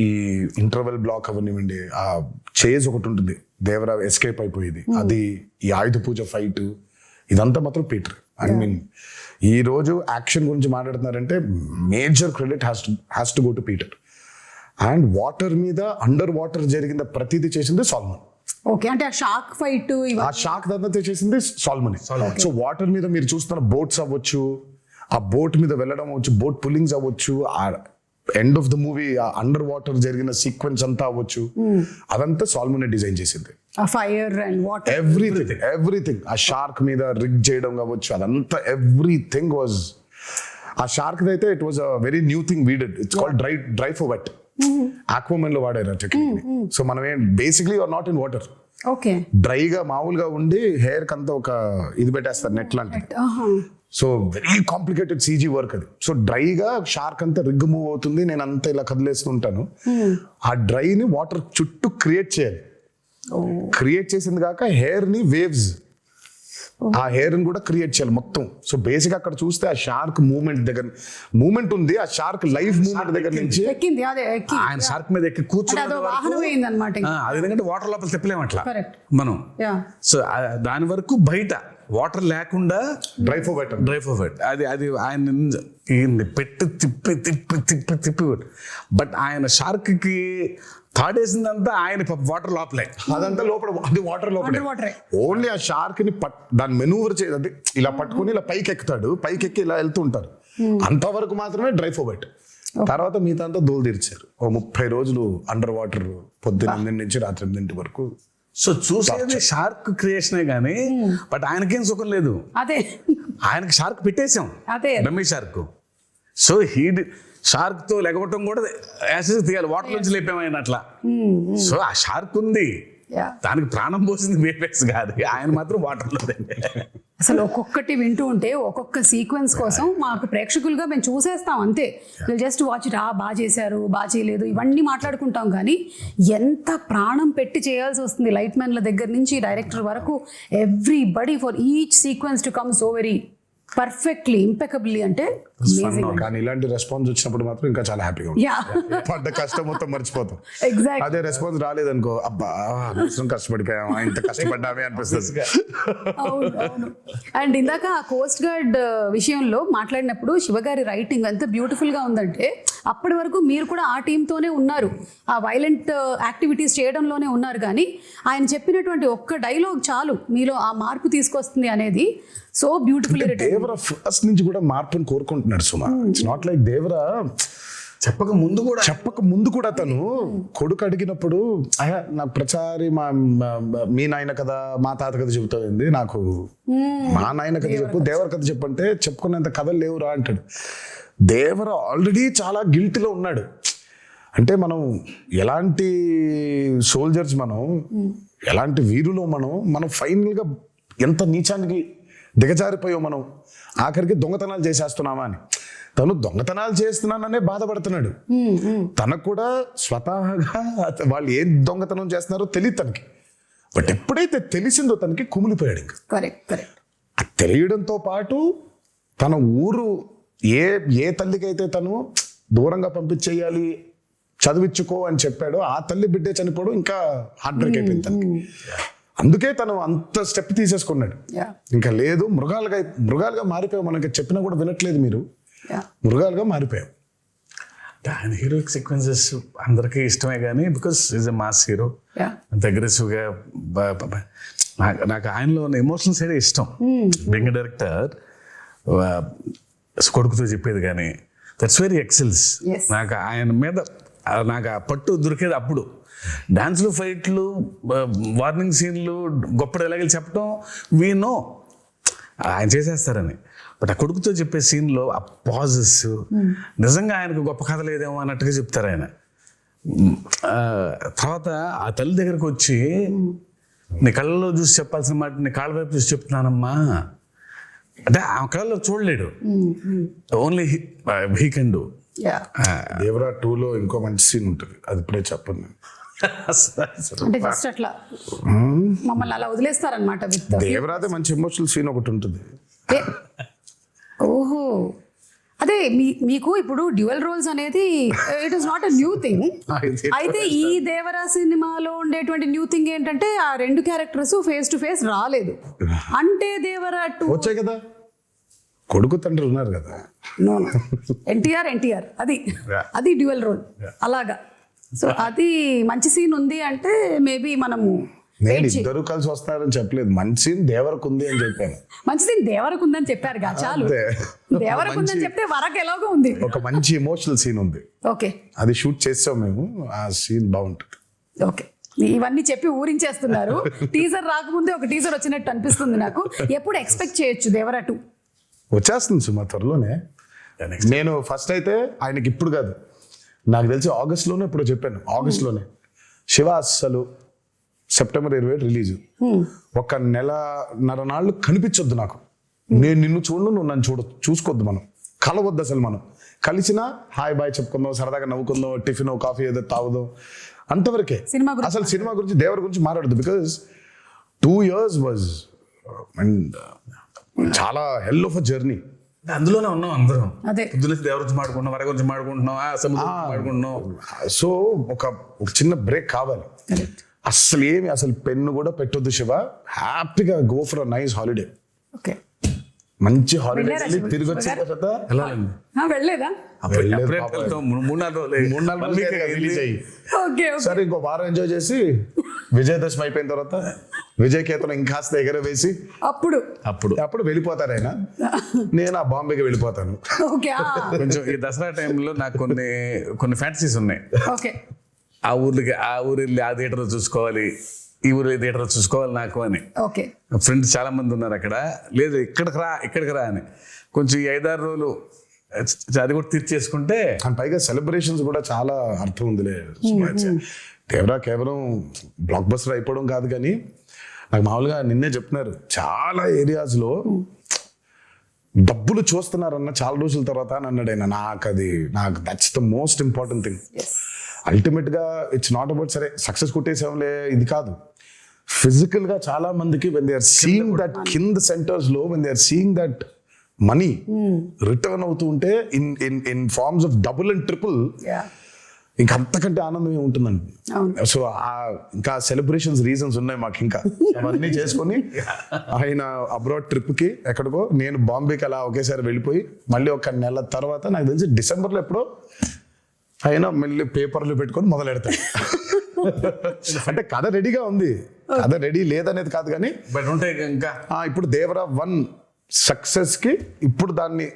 [SPEAKER 2] ఈ ఇంటర్వెల్ బ్లాక్ అవనివ్వండి, ఆ చేజ్ ఒకటి ఉంటుంది, దేవర ఎస్కేప్ అయిపోయేది, అది, ఈ ఆయుధ పూజ ఫైట్, ఇదంతా మాత్రం పీటర్. ఐ మీన్ ఈ రోజు యాక్షన్ గురించి మాట్లాడుతున్నారంటే major credit has to go to Peter. And water మీద, అండర్ వాటర్ జరిగిన ప్రతిదీ చేసింది సాల్మన్.
[SPEAKER 1] ఓకే. అంటే ఆ షార్క్ ఫైట్,
[SPEAKER 2] ఆ షార్క్ దాంతో చేసింది సాల్మన్. సో వాటర్ మీద మీరు చూస్తున్న బోట్స్ అవ్వచ్చు, ఆ బోట్ మీద వెళ్ళడం అవ్వచ్చు, బోట్ పుల్లింగ్స్ అవ్వచ్చు, ఆ ఎండ్ ఆఫ్ ద మూవీ ఆ అండర్ వాటర్ జరిగిన సీక్వెన్స్ అంతా అవ్వచ్చు, అదంతా సాల్మన్ డిజైన్ చేసింది.
[SPEAKER 1] Fire and water,
[SPEAKER 2] everything. ఆ షార్క్ మీద రిగ్ చేయడం కావచ్చు, అదంతా ఎవ్రీథింగ్ వాజ్. ఆ షార్క్ అయితే it was a very new thing we did. It's called dry for wet. Aquaman లో వాడారు ఆ టెక్నిక్. సో మనం basically are not in water,
[SPEAKER 1] okay,
[SPEAKER 2] డ్రైగా మామూలుగా ఉండి హెయిర్ కంతా ఒక ఇది పెట్టేస్తారు, నెట్ లాంటిది. So very complicated CG work అది. సో డ్రైగా షార్క్ అంతా రిగ్ మూవ్ అవుతుంది, నేను అంతా ఇలా కదిలేస్తుంటాను. ఆ డ్రైని వాటర్ చుట్టూ క్రియేట్ చేయాలి. క్రియేట్ చేసింది కాక హెయిర్ ని వేవ్స్, ఆ హెయిర్ ని కూడా క్రియేట్ చేయాలి మొత్తం. సో బేసిక్ అక్కడ చూస్తే ఆ షార్క్ మూమెంట్ ఉంది, ఆ షార్క్ లైఫ్ మూమెంట్ దగ్గర నుంచి
[SPEAKER 1] ఎక్కింది, అదే ఎక్కి
[SPEAKER 3] ఆయన షార్క్ మీద ఎక్కి
[SPEAKER 1] అంటే
[SPEAKER 3] కూర్చుని
[SPEAKER 1] అదో వాహనం అయిందన్నమాట.
[SPEAKER 3] అది ఎందుకంటే వాటర్ లోపల తిప్పలేము అట్లా
[SPEAKER 1] Correct.
[SPEAKER 3] మనం.
[SPEAKER 1] యా
[SPEAKER 3] సో దాని వరకు బయట వాటర్ లేకుండా
[SPEAKER 2] డ్రై
[SPEAKER 3] ఫోర్వర్డ్ అది ఆయన ఈయన్ని పెట్టి తిప్పి బట్ ఆయన షార్క్ కి తాడేసిందంతా ఆయన వాటర్ లోపలే,
[SPEAKER 2] అదంతా లోపల, అది వాటర్ లోపలే.
[SPEAKER 1] వాటరే.
[SPEAKER 2] ఓన్లీ ఆ షార్క్ ని దాన్ని మెనూవర్ చేయదు, ఇలా పట్టుకుని ఇలా పైకి ఎక్కుతాడు, పైకి ఎక్కి ఇలా వెళ్తూ ఉంటారు. అంతవరకు మాత్రమే డ్రై ఫోర్వర్డ్. తర్వాత మిగతా అంతా దోలు తీర్చారు. 30 రోజులు అండర్ వాటర్, పొద్దున్న 8 నుంచి రాత్రి 8 వరకు.
[SPEAKER 3] సో చూసేది షార్క్ క్రియేషనే గానీ బట్ ఆయనకేం సుఖం లేదు.
[SPEAKER 1] అదే
[SPEAKER 3] ఆయనకి షార్క్ పెట్టేశాం,
[SPEAKER 1] అదే
[SPEAKER 3] డమ్మీ షార్క్. సో షార్క్ తో లెగవటం కూడా యాసిడ్ తీయాలి, వాటర్ నుంచి లేపాము ఆయన అట్లా. సో ఆ షార్క్ ఉంది,
[SPEAKER 1] Yeah.
[SPEAKER 3] దానికి ప్రాణం పోసింది వేపెక్స్ కాదు, ఆయన మాత్రం వాటర్ లో.
[SPEAKER 1] అసలు ఒక్కొక్కటి వింటూ ఉంటే ఒక్కొక్క సీక్వెన్స్ కోసం మాకు ప్రేక్షకులుగా మేము చూసేస్తాం అంతే. విల్ జస్ట్ వాచ్ ఇట్, బాగా చేశారు, బాగా చేయలేదు, ఇవన్నీ మాట్లాడుకుంటాం. కానీ ఎంత ప్రాణం పెట్టి చేయాల్సి వస్తుంది లైట్ మ్యాన్ల దగ్గర నుంచి డైరెక్టర్ వరకు, everybody for each sequence to come so very perfectly impeccably. అంటే
[SPEAKER 2] కానీ ఇలాంటి రెస్పాన్స్ వచ్చినప్పుడు మాత్రం ఇంకా చాలా హ్యాపీగా ఉంటుంది.
[SPEAKER 1] యా
[SPEAKER 2] పడ్డ కష్టం మొత్తం మర్చిపోతాం.
[SPEAKER 1] ఎగ్జాక్ట్.
[SPEAKER 2] అదే రెస్పాన్స్ రాలేదనుకో, అబ్బా అనవసరం కష్టపడిపోయామా, ఇంత కష్టపడ్డామే అనిపిస్తుంది.
[SPEAKER 1] అవును అవును. అండ్ ఇందాక ఆ కోస్ట్ గార్డ్ విషయంలో మాట్లాడినప్పుడు శివగారి రైటింగ్ ఎంత బ్యూటిఫుల్ గా ఉందంటే, అప్పటి వరకు మీరు కూడా ఆ టీంతోనే ఉన్నారు, ఆ వైలెంట్ యాక్టివిటీస్ చేయడంలోనే ఉన్నారు. కానీ ఆయన చెప్పినటువంటి ఒక్క డైలాగ్ చాలు మీలో ఆ మార్పు తీసుకొస్తుంది అనేది సో బ్యూటిఫుల్.
[SPEAKER 2] దేవరా ఫస్ట్ నుంచి కూడా మార్పుని కోరుకుంటున్నాడు సుమా. ఇట్స్ నాట్ లైక్ దేవరా
[SPEAKER 3] చెప్పక ముందు కూడా తను కొడుకు అడిగినప్పుడు, అయ్యా నాకు ప్రచారి మీ నాయన కథ మా తాత కథ చెబుతుంది, నాకు మా నాయన కథ చెప్పు, దేవర కథ చెప్పు అంటే చెప్పుకునేంత కథలు లేవురా అంటాడు. దేవర ఆల్రెడీ చాలా గిల్టీలో ఉన్నాడు. అంటే మనం ఎలాంటి సోల్జర్స్, మనం ఎలాంటి వీరులో, మనం ఫైనల్గా ఎంత నీచానికి దిగజారిపోయాం మనం, ఆఖరికి దొంగతనాలు చేసేస్తున్నామా అని. తను దొంగతనాలు చేస్తున్నాననే బాధపడుతున్నాడు. తనకు కూడా స్వతహాగా వాళ్ళు ఏం దొంగతనం చేస్తున్నారో తెలియదు తనకి. బట్ ఎప్పుడైతే తెలిసిందో తనకి కుమిలిపోయాడు. ఇంకా
[SPEAKER 1] కరెక్ట్.
[SPEAKER 2] ఆ తెలియడంతో పాటు తన ఊరు ఏ తల్లికైతే తను దూరంగా పంపించేయాలి, చదివించుకో అని చెప్పాడో, ఆ తల్లి బిడ్డే చనిపోవడం ఇంకా హార్ట్ బ్రేక్ అయిపోయింది తనకి. అందుకే తను అంత స్టెప్ తీసేసుకున్నాడు. ఇంకా లేదు, మృగాలుగా మారిపోయాం. మనకి చెప్పినా కూడా వినట్లేదు మీరు, మృగాలుగా మారిపోయాం.
[SPEAKER 3] ఆయన హీరోయిక్ సీక్వెన్సెస్ అందరికీ ఇష్టమే కానీ because is a mass hero, అగ్రెసివ్గా. నాకు ఆయనలో ఉన్న ఎమోషనల్ సైడ్ ఇష్టం. బెంగ డైరెక్టర్ కొడుకుతో చెప్పేది కానీ దట్స్ వెరీ ఎక్సెల్స్. నాకు ఆయన మీద నాకు ఆ పట్టు దొరికేది అప్పుడు. డాన్స్లు, ఫైట్లు, వార్నింగ్ సీన్లు, గొప్ప డైలాగులు చెప్పడం వీ నో ఆయన చేసేస్తారని. బట్ ఆ కొడుకుతో చెప్పే సీన్లో ఆ పాజెస్ నిజంగా ఆయనకు గొప్ప కథ లేదేమో అన్నట్టుగా చెప్తారు ఆయన. తర్వాత ఆ తల్లి దగ్గరకు వచ్చి, నీ కళ్ళలో చూసి చెప్పాల్సిన మాట నీ కాళ్ళ వైపు చూసి చెప్తున్నానమ్మా అంటే ఆ కళ్ళలో చూడలేడు, only he can do.
[SPEAKER 2] Devara 2లో ఇంకో మంచి సీన్ ఉంటుంది, అది ఇప్పుడే చెప్పను నేను.
[SPEAKER 1] అంటే జస్ట్ అట్లా మమ్మల్ని అలా వదిలేస్తారనమాట.
[SPEAKER 2] దేవరాదే మంచి ఎమోషనల్ సీన్ ఒకటి ఉంటుంది.
[SPEAKER 1] ఓహో, అదే మీకు ఇప్పుడు డ్యూయల్ రోల్స్ అనేది it is not a new thing. అయితే ఈ దేవరా సినిమాలో ఉండేటువంటి న్యూ థింగ్ ఏంటంటే ఆ 2 క్యారెక్టర్స్ ఫేస్ టు ఫేస్ రాలేదు. అంటే దేవరా 2
[SPEAKER 2] వచ్చాయి కదా, కొడుకు తండ్రి ఉన్నారు కదా.
[SPEAKER 1] నో ఎన్టీఆర్ అది డ్యూయల్ రోల్ అలాగా. సో అది మంచి సీన్ ఉంది అంటే మేబీ మనము
[SPEAKER 2] నేను ఇద్దరు కలిసి వస్తారని చెప్పలేదు, మంచి సీన్ దేవరకు ఉంది అని చెప్పాను.
[SPEAKER 1] మంచి సీన్ దేవరకు ఉందని చెప్పారు కదా, చాలు. దేవరకు ఉందని చెప్తే వరకు ఎలాగో ఉంది,
[SPEAKER 2] ఒక మంచి ఎమోషనల్ సీన్ ఉంది.
[SPEAKER 1] ఓకే,
[SPEAKER 2] అది షూట్ చేసాం మేము, ఆ సీన్ బాగుంటుంది.
[SPEAKER 1] ఓకే, ఇవన్నీ చెప్పి ఊరించేస్తున్నారు. టీజర్ రాకముందే ఒక టీజర్ వచ్చినట్టు అనిపిస్తుంది నాకు. ఎప్పుడు ఎక్స్పెక్ట్ చేయొచ్చు దేవరా 2?
[SPEAKER 2] వచ్చేస్తుంది సుమా త్వరలోనే. నేను ఫస్ట్ అయితే ఆయనకి ఇప్పుడు కాదు, నాకు తెలిసి ఆగస్ట్లోనే ఇప్పుడు చెప్పాను, ఆగస్ట్లోనే శివ అస్సలు సెప్టెంబర్ 27 రిలీజ్, ఒక 1.5 నాళ్ళు కనిపించొద్దు నాకు, నేను నిన్ను చూడను, నువ్వు నన్ను చూసుకోవద్దు, మనం కలవద్దు అసలు. మనం కలిసినా హాయ్ బాయ్ చెప్పుకుందాం, సరదాగా నవ్వుకుందాం, టిఫిన్ కాఫీ ఏదో తాగుదాం, అంతవరకే.
[SPEAKER 1] సినిమా గురించి
[SPEAKER 2] అసలు సినిమా గురించి దేవర గురించి మాట్లాడదు. బికాస్ 2 years వాజ్ అండ్ చాలా హెల్ ఆఫ్ అ జర్నీ.
[SPEAKER 3] అందులోనే ఉన్నాం అందరం.
[SPEAKER 1] అదే
[SPEAKER 3] పొద్దున్న దేవర గురించి మాడుకుంటున్నాం, వర గురించి మాడుకుంటున్నాం, సముద్రం మాడుకుంటున్నాం.
[SPEAKER 2] సో ఒక చిన్న బ్రేక్ కావాలి. అసలు పెన్ను కూడా పెట్టొద్దు శివ, హ్యాపీగా go for a nice holiday.
[SPEAKER 1] Okay,
[SPEAKER 2] మంచి హాలిడే
[SPEAKER 1] వెళ్ళారా శివ?
[SPEAKER 2] తిరిగి వచ్చిన తర్వాత
[SPEAKER 3] వెళ్ళాలండి.
[SPEAKER 1] వెళ్ళలేదా?
[SPEAKER 2] వెళ్ళలేదు
[SPEAKER 3] అప్పుడే
[SPEAKER 2] పాపం.
[SPEAKER 3] వెళ్తాం. 3-4 రోజులు
[SPEAKER 2] రిలీజ్ అయ్యి
[SPEAKER 1] ఓకే
[SPEAKER 2] సరే ఇంకో వారం ఎంజాయ్ చేసి విజయదశమి అయిపోయిన తర్వాత విజయకేతనం ఇంకాస్త ఎగరవేసి అప్పుడు వెళ్ళిపోతారు ఆయన. నేను ఆ బాంబేకి వెళ్ళిపోతాను.
[SPEAKER 1] ఓకే
[SPEAKER 3] కొంచెం ఈ దసరా టైంలో నాకు కొన్ని ఫ్యాంటసీస్ ఉన్నాయి.
[SPEAKER 1] ఓకే,
[SPEAKER 3] ఆ ఊరు వెళ్ళి ఆ థియేటర్ చూసుకోవాలి, ఈ ఊరు థియేటర్ చూసుకోవాలి నాకు అని.
[SPEAKER 1] ఓకే,
[SPEAKER 3] ఫ్రెండ్స్ చాలా మంది ఉన్నారు అక్కడ. లేదు ఇక్కడికి రా అని. కొంచెం ఈ 5-6 రోజులు అది కూడా తీర్చేసుకుంటే,
[SPEAKER 2] అండ్ పైగా సెలబ్రేషన్స్ కూడా చాలా అర్థం ఉందిలే. దేవరా కేవలం బ్లాక్ బస్టర్ అయిపోవడం కాదు, కానీ నాకు మామూలుగా నిన్నే చెప్తున్నారు చాలా ఏరియాస్ లో డబ్బులు చూస్తున్నారన్న చాలా రోజుల తర్వాత అని అన్నాడు ఆయన. నాకు that's the most important thing. Ultimate గా ఇట్స్ నాట్ అబౌట్ సరే సక్సెస్ కొట్టేసాంలే ఇది కాదు. ఫిజికల్ గా చాలా మందికి when they are seeing that కింద సెంటర్స్ లో when they are seeing that money return అవుతూ ఉంటే in forms of double and triple, ఇంకా అంతకంటే ఆనందం ఏముంటుందండి. సో ఇంకా సెలబ్రేషన్స్ రీజన్స్ ఉన్నాయి మాకు. ఇంకా అవన్నీ చేసుకొని ఆయన అబ్రాడ్ ట్రిప్ కి ఎక్కడికో, నేను బాంబేకి అలా ఒకేసారి వెళ్ళిపోయి మళ్ళీ 1 నెల తర్వాత నాకు తెలిసి డిసెంబర్లో ఎప్పుడో ఆయన మళ్ళీ పేపర్లు పెట్టుకొని మొదలు పెడతాడు. అంటే కథ రెడీగా ఉంది, కథ రెడీ లేదనేది కాదు, కానీ
[SPEAKER 3] బట్ ఉంటాయి ఇంకా.
[SPEAKER 2] ఇప్పుడు దేవరా 1 సక్సెస్ కి ఇప్పుడు దాన్ని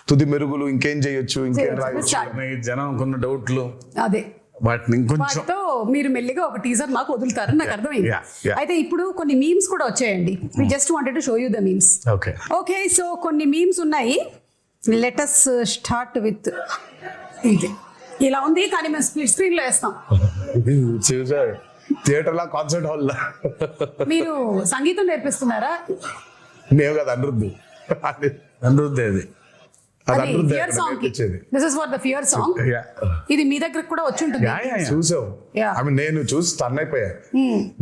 [SPEAKER 2] తుది మెరుగులు ఇంకేం చేయొచ్చు, ఇంకేం రాయొచ్చు,
[SPEAKER 3] జనం కొన్న డౌట్లు,
[SPEAKER 1] అదే
[SPEAKER 3] వాటిని ఇంకొంచెం
[SPEAKER 1] వాటితో మీరు మెల్లిగా ఒక టీజర్ మాకు వదులుతారు, నాకు అర్థమైంది.
[SPEAKER 3] Yeah.
[SPEAKER 1] అయితే ఇప్పుడు కొన్ని మీమ్స్ కూడా వచ్చాయండి. We just wanted to show you the memes. Okay, so కొన్ని మీమ్స్ ఉన్నాయి. లెట్ us స్టార్ట్ విత్ ఇది. ఇలా ఉంది, కానీ మేము స్ప్లిట్ స్క్రీన్ లో వేస్తాం.
[SPEAKER 2] చూసారు థియేటర్ లా, కాన్సర్ట్ హాల్ లా.
[SPEAKER 1] మీరు సంగీతం నేర్పిస్తున్నారా?
[SPEAKER 2] నేను కదా అనిరుద్ధు
[SPEAKER 3] అది
[SPEAKER 1] అది ఫియర్ సాంగ్ కి. This is for the fear song. ఇది మీ దగ్గర కూడా వచ్చి ఉంటుంది.
[SPEAKER 2] చూసావు?
[SPEAKER 1] Yeah.
[SPEAKER 2] I mean, నేను చూసి టర్న్ అయిపోయా.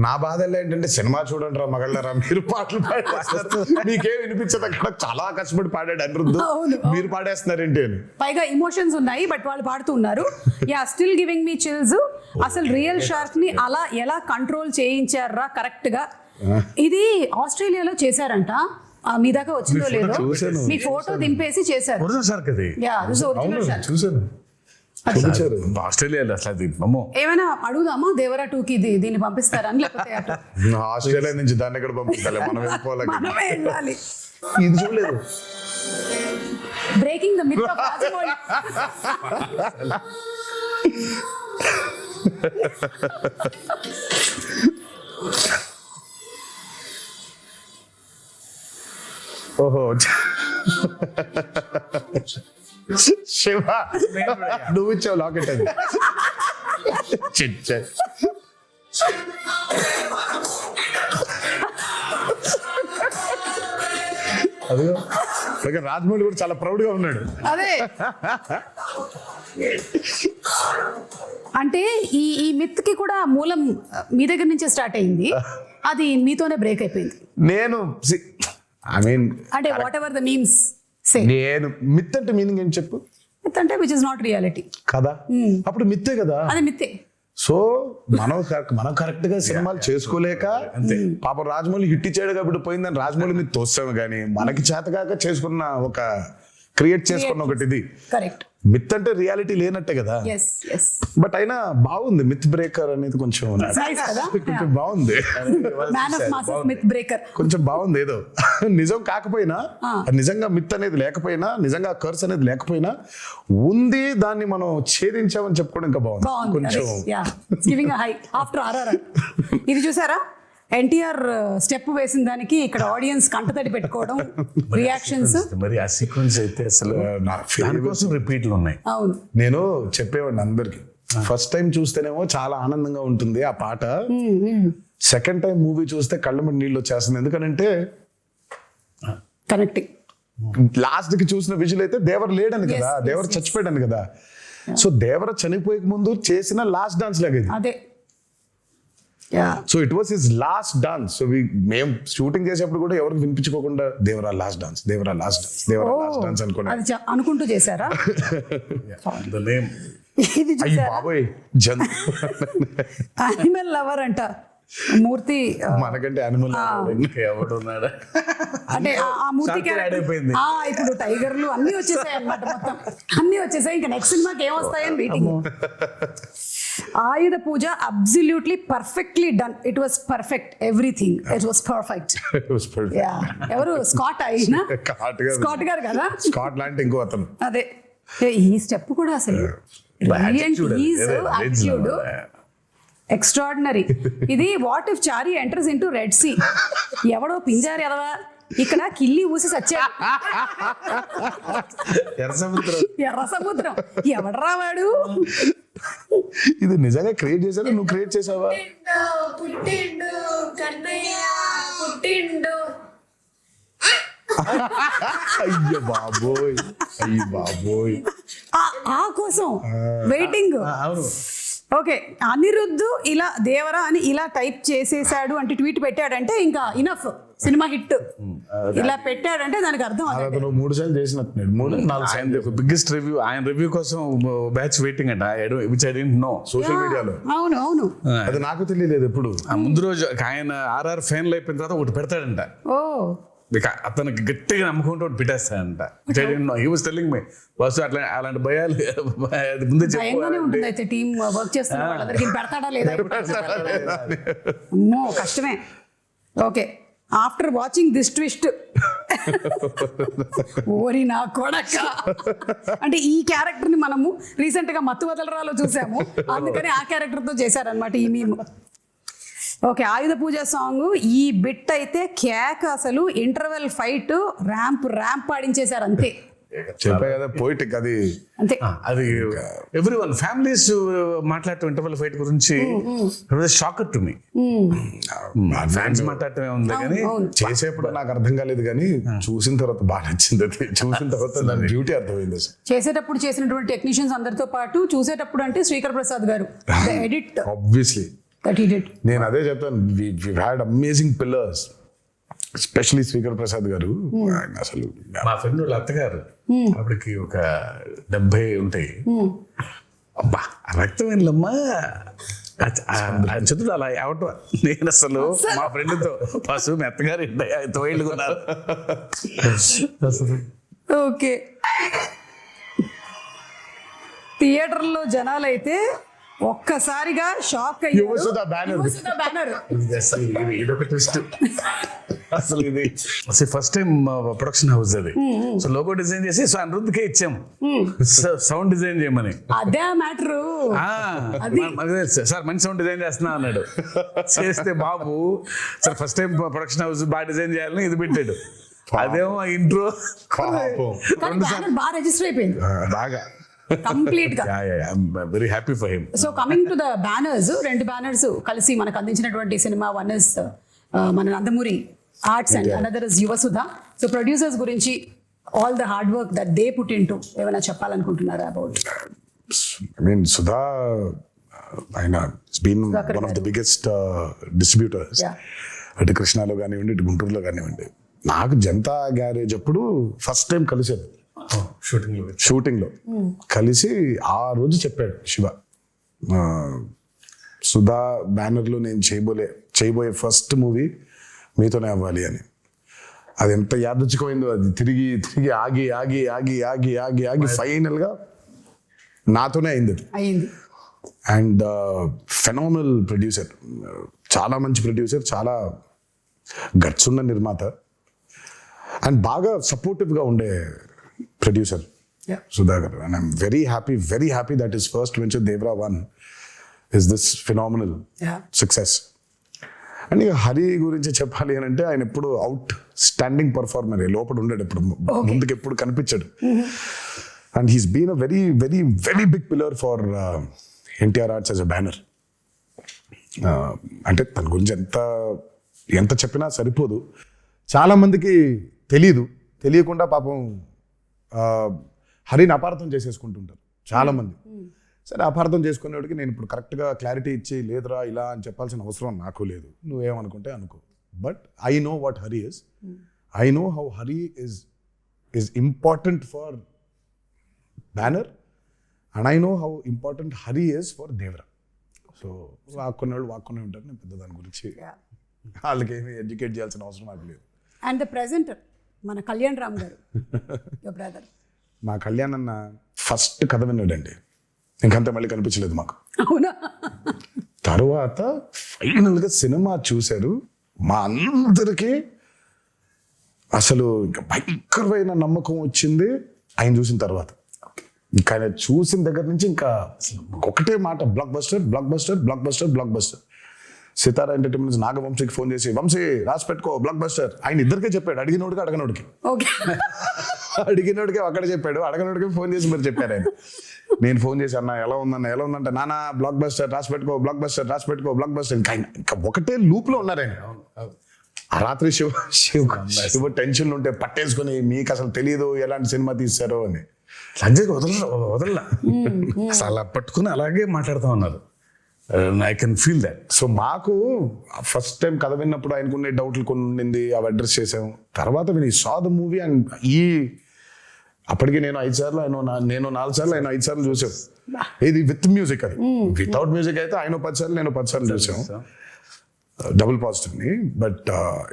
[SPEAKER 2] నా బాధల్లో ఏంటంటే సినిమా చూడండి రా మగళ్ళరా, మీరు పాటలు పాడేస్తారు, మీకేం వినిపించదు. అక్కడ చాలా కష్టపడి పాడాడు అనిరుద్ధు, మీరు పాడేస్తున్నారేంటి అని.
[SPEAKER 1] పైగా ఇమోషన్స్ ఉన్నాయి, బట్ వాళ్ళు పాడుతూ ఉన్నారు. Yeah, still giving me chills. అసలు రియల్ షార్క్ ని అలా ఎలా కంట్రోల్ చేయించారా కరెక్ట్ గా? ఇది ఆస్ట్రేలియాలో చేశారంట. మీ దాకా వచ్చిందో లేదో, మీ ఫోటో దింపేసి చేశారు.
[SPEAKER 2] చూసాను
[SPEAKER 3] ఆస్ట్రేలియాలో అసలు అది అమ్మో.
[SPEAKER 1] ఏమైనా అడుగుదామా దేవరా 2కి దీన్ని పంపిస్తారని, లేకపోతే
[SPEAKER 2] ఆస్ట్రేలియా నుంచి దాన్ని ఎక్కడ పంపిస్తాలే, మనం
[SPEAKER 1] మనమే వెళ్ళాలి.
[SPEAKER 2] ఇది చూడలేదు.
[SPEAKER 1] Breaking the myth of Rajamouli.
[SPEAKER 2] ఓహో శివ, నువ్వు ఇచ్చావు లాకెట్ అది. అదిగో రాజమౌళి కూడా చాలా ప్రౌడ్ గా ఉన్నాడు.
[SPEAKER 1] అదే అంటే ఈ మిత్ కి కూడా మూలం మీ దగ్గర నుంచే స్టార్ట్ అయింది, అది మీతోనే బ్రేక్ అయిపోయింది.
[SPEAKER 2] నేను ఐ మీన్
[SPEAKER 1] అంటే వాట్ ఎవర్ ద మీమ్స్ సే,
[SPEAKER 2] నేను మిత్ అంటే మీనింగ్ ఏం చెప్పు?
[SPEAKER 1] మిత్ అంటే విచ్ ఇస్ నాట్ రియాలిటీ
[SPEAKER 2] కదా, అప్పుడు మిత్తే కదా.
[SPEAKER 1] అది మిత్తే.
[SPEAKER 2] సో మనం కరెక్ట్ గా సినిమాలు చేసుకోలేక పాప రాజమౌళి హిట్ ఇచ్చాడు కాబట్టి పోయిందని రాజమౌళి మీద తోస్తాము, కానీ మనకి చేతగాక చేసుకున్న ఒక క్రియేట్ చేసుకున్న ఒకటి ఇది.
[SPEAKER 1] కరెక్ట్.
[SPEAKER 2] మిత్ అంటే రియాలిటీ లేనట్టే కదా. బట్ అయినా బాగుంది మిత్ బ్రేకర్ అనేది, కొంచెం కొంచెం బాగుంది. కొంచెం బాగుంది. ఏదో నిజం కాకపోయినా, నిజంగా మిత్ అనేది లేకపోయినా, నిజంగా కర్స్ అనేది లేకపోయినా ఉంది, దాన్ని మనం ఛేదించామని చెప్పుకోవడం ఇంకా బాగుంది కొంచెం.
[SPEAKER 1] ఇది చూసారా, ఎన్టీఆర్ స్టెప్ వేసిన దానికి ఇక్కడ ఆడియన్స్ కంటతడి పెట్టుకోవడం, రియాక్షన్స్.
[SPEAKER 3] మరి ఆ సీక్వెన్స్ అయితే అసలు దానికోసం రిపీట్లు ఉన్నాయి.
[SPEAKER 1] అవును,
[SPEAKER 2] నేను చెప్పేవాడిని అందరికి, ఫస్ట్ టైం చూస్తేనేమో చాలా ఆనందంగా ఉంటుంది ఆ పాట, సెకండ్ టైం మూవీ చూస్తే కళ్ళ మీద నీళ్ళు వచ్చేస్తుంది. ఎందుకంటే
[SPEAKER 1] కనెక్టింగ్
[SPEAKER 2] లాస్ట్ కి చూసిన విజువల్ అయితే దేవర లేడని కదా, దేవర చచ్చిపోయాడని కదా. సో దేవర చనిపోయే ముందు చేసిన లాస్ట్ డాన్స్ లాగా ఇది.
[SPEAKER 1] అదే
[SPEAKER 2] so it was his last dance. So మేము షూటింగ్ చేసేప్పుడు కూడా ఎవరికి వినిపించుకోకుండా Devara last dance, Devara last dance, Devara last dance అనుకున్నా.
[SPEAKER 1] అది అనుకుంటూ చేశారా?
[SPEAKER 3] The name.
[SPEAKER 1] ఇది
[SPEAKER 2] అయ్యి బాబోయ్,
[SPEAKER 1] యానిమల్ లవర్ అంట మూర్తి.
[SPEAKER 2] మనకంటే యానిమల్
[SPEAKER 3] ఎవడున్నాడా
[SPEAKER 1] అంటే ఆ మూర్తి
[SPEAKER 3] Shark
[SPEAKER 1] character-
[SPEAKER 3] add అయిపోయింది.
[SPEAKER 1] ఇప్పుడు టైగర్లు అన్ని వచ్చేసాయి అన్నమాట, మొత్తం అన్ని వచ్చేసాయి. ఇంకా నెక్స్ట్ సినిమాకి ఏమొస్తాయని waiting. Ayudha Puja absolutely perfectly done. It was perfect, everything it was perfect. ఎవరు స్కాట్ అయినా స్కాట్ గారు కదా,
[SPEAKER 2] స్కాట్ లాంటి ఇంకో అతను.
[SPEAKER 1] అదే ఈ స్టెప్ కూడా అసలు యాటిట్యూడ్ ఎక్స్ట్రాడినరీ. ఇది what if Chari enters into red sea. ఎవడో పింజారు ఎదవా ఇక్కడ కిల్లి ఊసి సచ్చాడు, ఎర్ర సముద్రం ఎవడరా వాడు.
[SPEAKER 2] ఇది నిజంగా క్రియేట్ చేశారా, నువ్వు క్రియేట్ చేసావా?
[SPEAKER 4] పుట్టిండు కన్నయ్య పుట్టిండు.
[SPEAKER 2] అయ్యో బాబోయ్, అయ్యి బాబోయ్.
[SPEAKER 1] ఆ కోసం వెయిటింగ్. ఓకే, అనిరుద్ధు ఇలా దేవరా అని ఇలా టైప్ చేసేసాడు అంటే ట్వీట్ పెట్టాడంటే ఇంకా ఇనఫ్, సినిమా హిట్. ఇలా పెట్టాడంటే దానికి అర్థం అదే.
[SPEAKER 2] అతను 3 సార్లు చేసినట్టున్నాడు, 3-4 సార్లు.
[SPEAKER 3] బిగ్గెస్ట్ రివ్యూ, ఆయన రివ్యూ కోసం బ్యాచ్ వెయిటింగ్ అంట. Which I don't know.
[SPEAKER 2] Social మీడియాలో
[SPEAKER 1] అవును అవును,
[SPEAKER 2] అది నాకు తెలియలేదు ఎప్పుడు.
[SPEAKER 3] ఆ ముందు రోజు ఆయన ఆర్ఆర్ ఫైనల్ అయిపోయిన తర్వాత ఒకటి పెడతాడంట.
[SPEAKER 1] ఓ
[SPEAKER 3] అతనికి గట్టిగా నమ్ముకుంటూ ఒకటి పెట్టేస్తాడంట. హీ వాస్ టెల్లింగ్ మీ బస్సు అట్లా అలాంటి భయాలు అది ముందే
[SPEAKER 1] భయంగానే ఉంటుంది. అయితే టీమ్ వర్క్ చేస్తున్న వాళ్ళందరికీ పెడతాడా లేదా? అమ్మో కష్టమే. Okay, after watching this twist, ఓరి నా కొడక, అంటే ఈ క్యారెక్టర్ ని మనము రీసెంట్ గా మత్తు వదలరాలో చూసాము, అందుకని ఆ క్యారెక్టర్ తో చేశారనమాట ఈ మీమ్. ఓకే, ఆయుధ పూజ సాంగ్ ఈ బిట్ అయితే కేక్, అసలు ఇంటర్వెల్ ఫైట్ ర్యాంప్ ఆడించేశారు అంతే.
[SPEAKER 2] చెప్పా కదా పోయిటిక్ అది.
[SPEAKER 1] అంతే
[SPEAKER 3] అది ఎవ్రీ వన్ ఫ్యామిలీస్ మాట్లాడటం ఇంటర్వెల్ ఫైట్ గురించి షాకర్ టు మీ. ఫ్యాన్స్ మాట్లాడటమే ఉంది కానీ
[SPEAKER 2] చేసేప్పుడు నాకు అర్థం కాలేదు, కానీ చూసిన తర్వాత బాగా నచ్చింది. అది చూసిన తర్వాత బ్యూటీ అర్థమైంది.
[SPEAKER 1] చేసేటప్పుడు చేసినటువంటి టెక్నీషియన్స్ అందరితో పాటు చూసేటప్పుడు అంటే శ్రీకర్ ప్రసాద్ గారు edit
[SPEAKER 2] obviously
[SPEAKER 1] that he did.
[SPEAKER 2] నేను అదే చెప్తాను, we had amazing pillars, especially Srikar Prasad గారు. ఆయన అసలు
[SPEAKER 3] మా ఫ్రెండ్ వాళ్ళ అత్తగారు అప్పటికి ఒక 70 ఉంటాయి. అబ్బా రక్తం ఏంలమ్మా చదువు అలా అవటం. నేను అసలు మా ఫ్రెండ్తో పశువు మీ అత్తగారు 5 ఏళ్ళు ఉన్నారు.
[SPEAKER 1] ఓకే, థియేటర్లో జనాలైతే ఒక్కసారిగా షాక్
[SPEAKER 2] యువసుధ బ్యానర్.
[SPEAKER 3] ఇదొక ట్విస్ట్ అసలు. ఇది ఫస్ట్ టైం ప్రొడక్షన్ హౌస్ అది. సో లోగో డిజైన్ చేసి సో అనిరుద్ధ్కే ఇచ్చాము సౌండ్ డిజైన్ చేయమని.
[SPEAKER 1] అదే మ్యాటర్.
[SPEAKER 3] సార్ మంచి సౌండ్ డిజైన్ చేస్తున్నా అన్నాడు. చేస్తే బాబు sir first time production house బాగా డిజైన్ చేయాలని ఇది పెట్టాడు. అదేమో ఇంట్రో
[SPEAKER 1] బాగా రిజిస్టర్ అయిపోయింది
[SPEAKER 2] బాగా
[SPEAKER 1] కంప్లీట్ గా.
[SPEAKER 3] Very happy for him.
[SPEAKER 1] So coming to the banners, 2 banners కలిసి మనకు అందించినటువంటి సినిమా. వన్ ఇస్ మన Nandamuri arts and another is Yuvasudha. So producers గురించి all the hard work that they put into ఏమైనా చెప్పాలనుకుంటున్నారా అబౌట్?
[SPEAKER 2] I mean, Sudha, ఆయన has been one of the biggest distributors. అటు కృష్ణాలో కానివ్వండి, ఇటు గుంటూరులో కానివ్వండి. నాకు జనతా గ్యారేజ్ అప్పుడు ఫస్ట్ టైం కలిసాను షూటింగ్ లో కలిసి. ఆ రోజు చెప్పాడు శివ, సుధా బ్యానర్ లో నేను చేయబోయే ఫస్ట్ మూవీ మీతోనే అవ్వాలి అని. అది ఎంత యాదృచ్ఛికమైందో. అది తిరిగి ఆగి ఫైనల్ గా నాతోనే అయింది. అండ్ ఫెనామినల్ ప్రొడ్యూసర్, చాలా మంచి ప్రొడ్యూసర్, చాలా గట్స్ ఉన్న నిర్మాత, అండ్ బాగా సపోర్టివ్ గా ఉండే producer Sudhakar. And I'm very happy that his first venture Devara 1 is this phenomenal success. And ఇక హరి గురించి చెప్పాలి అని అంటే ఆయన ఎప్పుడు అవుట్ స్టాండింగ్ పర్ఫార్మర్, లోపల ఉండేది ఎప్పుడు, ముందుకు ఎప్పుడు కనిపించాడు. And he's been a very very very big pillar for NTR Arts as a banner. అంటే తన గురించి ఎంత చెప్పినా సరిపోదు. చాలా మందికి తెలీదు, తెలియకుండా పాపం హరిని అపార్థం చేసేసుకుంటుంటారు చాలామంది. సరే అపార్థం చేసుకునేవాడికి నేను ఇప్పుడు కరెక్ట్గా క్లారిటీ ఇచ్చి లేదురా ఇలా అని చెప్పాల్సిన అవసరం నాకు లేదు, నువ్వేమనుకుంటే అనుకో. But I know what Hari is, I know how Hari is important for banner and I know how important Hari is for Devara. So వాక్కునే వాళ్ళు వాక్కునే ఉంటారు, నేను పెద్ద దాని గురించి వాళ్ళకి ఏమి ఎడ్యుకేట్ చేయాల్సిన అవసరం నాకు లేదు.
[SPEAKER 1] అండ్ ద ప్రెజెంటర్ మన కళ్యాణ్ రామ్ గారు, యువర్ బ్రదర్.
[SPEAKER 2] మా కళ్యాణ్ అన్న ఫస్ట్ కథ విన్నాడండి, ఇంకంతా మళ్ళీ కనిపించలేదు మాకు.
[SPEAKER 1] అవునా?
[SPEAKER 2] తర్వాత ఫైనల్గా సినిమా చూశారు, మా అందరికీ అసలు ఇంకా భయంకరమైన నమ్మకం వచ్చింది ఆయన చూసిన తర్వాత. ఇంకా ఆయన చూసిన దగ్గర నుంచి ఇంకా ఒకటే మాట, blockbuster blockbuster blockbuster blockbuster. Sithara entertainments నాగవంశీకి ఫోన్ చేసి వంశీ రాసి పెట్టుకో బ్లాక్ బస్టర్, ఆయన ఇద్దరికే చెప్పాడు, అడిగినోడికి అడగనోడికి.
[SPEAKER 1] ఓకే.
[SPEAKER 2] అడిగినోడికి అక్కడ చెప్పాడు, అడగనోడికి ఫోన్ చేసి మీరు చెప్పారు ఆయన. నేను ఫోన్ చేసి అన్న ఎలా ఉందంటే నానా బ్లాక్ బస్టర్ రాసి పెట్టుకో బ్లాక్ బస్టర్ రాసి పెట్టుకో బ్లాక్ బస్టర్. ఇంకా ఒకటే లూప్ లో ఉన్నారు ఆయన. ఆ రాత్రి శివ టెన్షన్ ఉంటే పట్టేసుకుని మీకు అసలు తెలియదు ఎలాంటి సినిమా తీశారో అని.
[SPEAKER 3] సంజయ్ వదల అసలు అలా పట్టుకుని అలాగే మాట్లాడుతూ ఉన్నారు. I can feel that.
[SPEAKER 2] So మాకు ఫస్ట్ టైం కథ విన్నప్పుడు ఆయనకున్న డౌట్లు కొన్ని ఉండింది, అవి అడ్రస్ చేసాము. తర్వాత విని సా ద మూవీ అండ్ అప్పటికి నేను 5 సార్లు, నేను 4 సార్లు, ఆయన 5 సార్లు చూసాం. ఇది విత్ మ్యూజిక్, అది వితౌట్ మ్యూజిక్ అయితే ఆయన 10 సార్లు, నేను 10 సార్లు చూసాం డబుల్ పాజిటివ్ని. బట్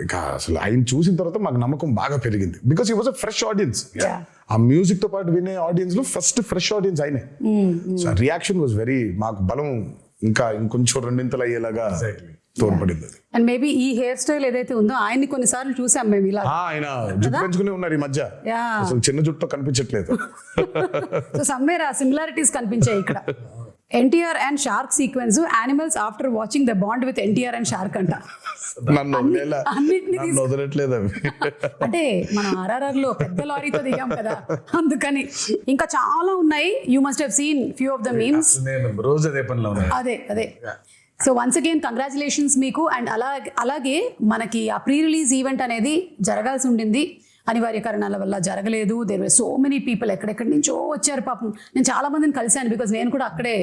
[SPEAKER 2] ఇంకా అసలు ఆయన చూసిన తర్వాత మాకు నమ్మకం బాగా పెరిగింది, because he was a fresh audience. ఆ మ్యూజిక్ తో పాటు వినే ఆడియన్స్ లో ఫస్ట్ ఫ్రెష్ ఆడియన్స్ ఆయనే. సో రియాక్షన్ వాజ్ వెరీ, మాకు బలం ఇంకా ఇంకొంచెం రెండింతలు అయ్యేలాగా తోడ్పడింది.
[SPEAKER 1] అండ్ మేబీ ఈ హెయిర్ స్టైల్ ఏదైతే ఉందో ఆయన్ని కొన్నిసార్లు చూసాం మేము ఇలా.
[SPEAKER 2] ఆయన జుట్టు పెంచుకునే ఉన్నారు ఈ మధ్య, అసలు చిన్న జుట్టు కనిపించట్లేదు.
[SPEAKER 1] సో సమ్వేర్ ఆ సిమిలారిటీస్ కనిపించాయి ఇక్కడ. NTR and shark sequence, animals after watching the bond with NTR and shark అంట.
[SPEAKER 2] నన్ను వదలట్లేదు అవి.
[SPEAKER 1] అంటే మనం RRR లో పెద్ద లారీతో దిగాం కదా, అందుకని. ఇంకా చాలా ఉన్నాయి. You must have seen few of the memes.
[SPEAKER 3] రోజు అదే పనిలో ఉన్నాయి.
[SPEAKER 1] అదే. సో వన్స్ అగైన్ కంగ్రాచులేషన్స్ మీకు. అండ్ అలాగే మనకి ఆ ప్రీ రిలీజ్ ఈవెంట్ అనేది జరగాల్సి ఉండింది, అనివార్య కారణాల వల్ల జరగలేదు. There were so many people, ఎక్కడెక్కడి నుంచో వచ్చారు పాపం. నేను చాలా మందిని కలిశాను, బికాజ్ నేను కూడా అక్కడే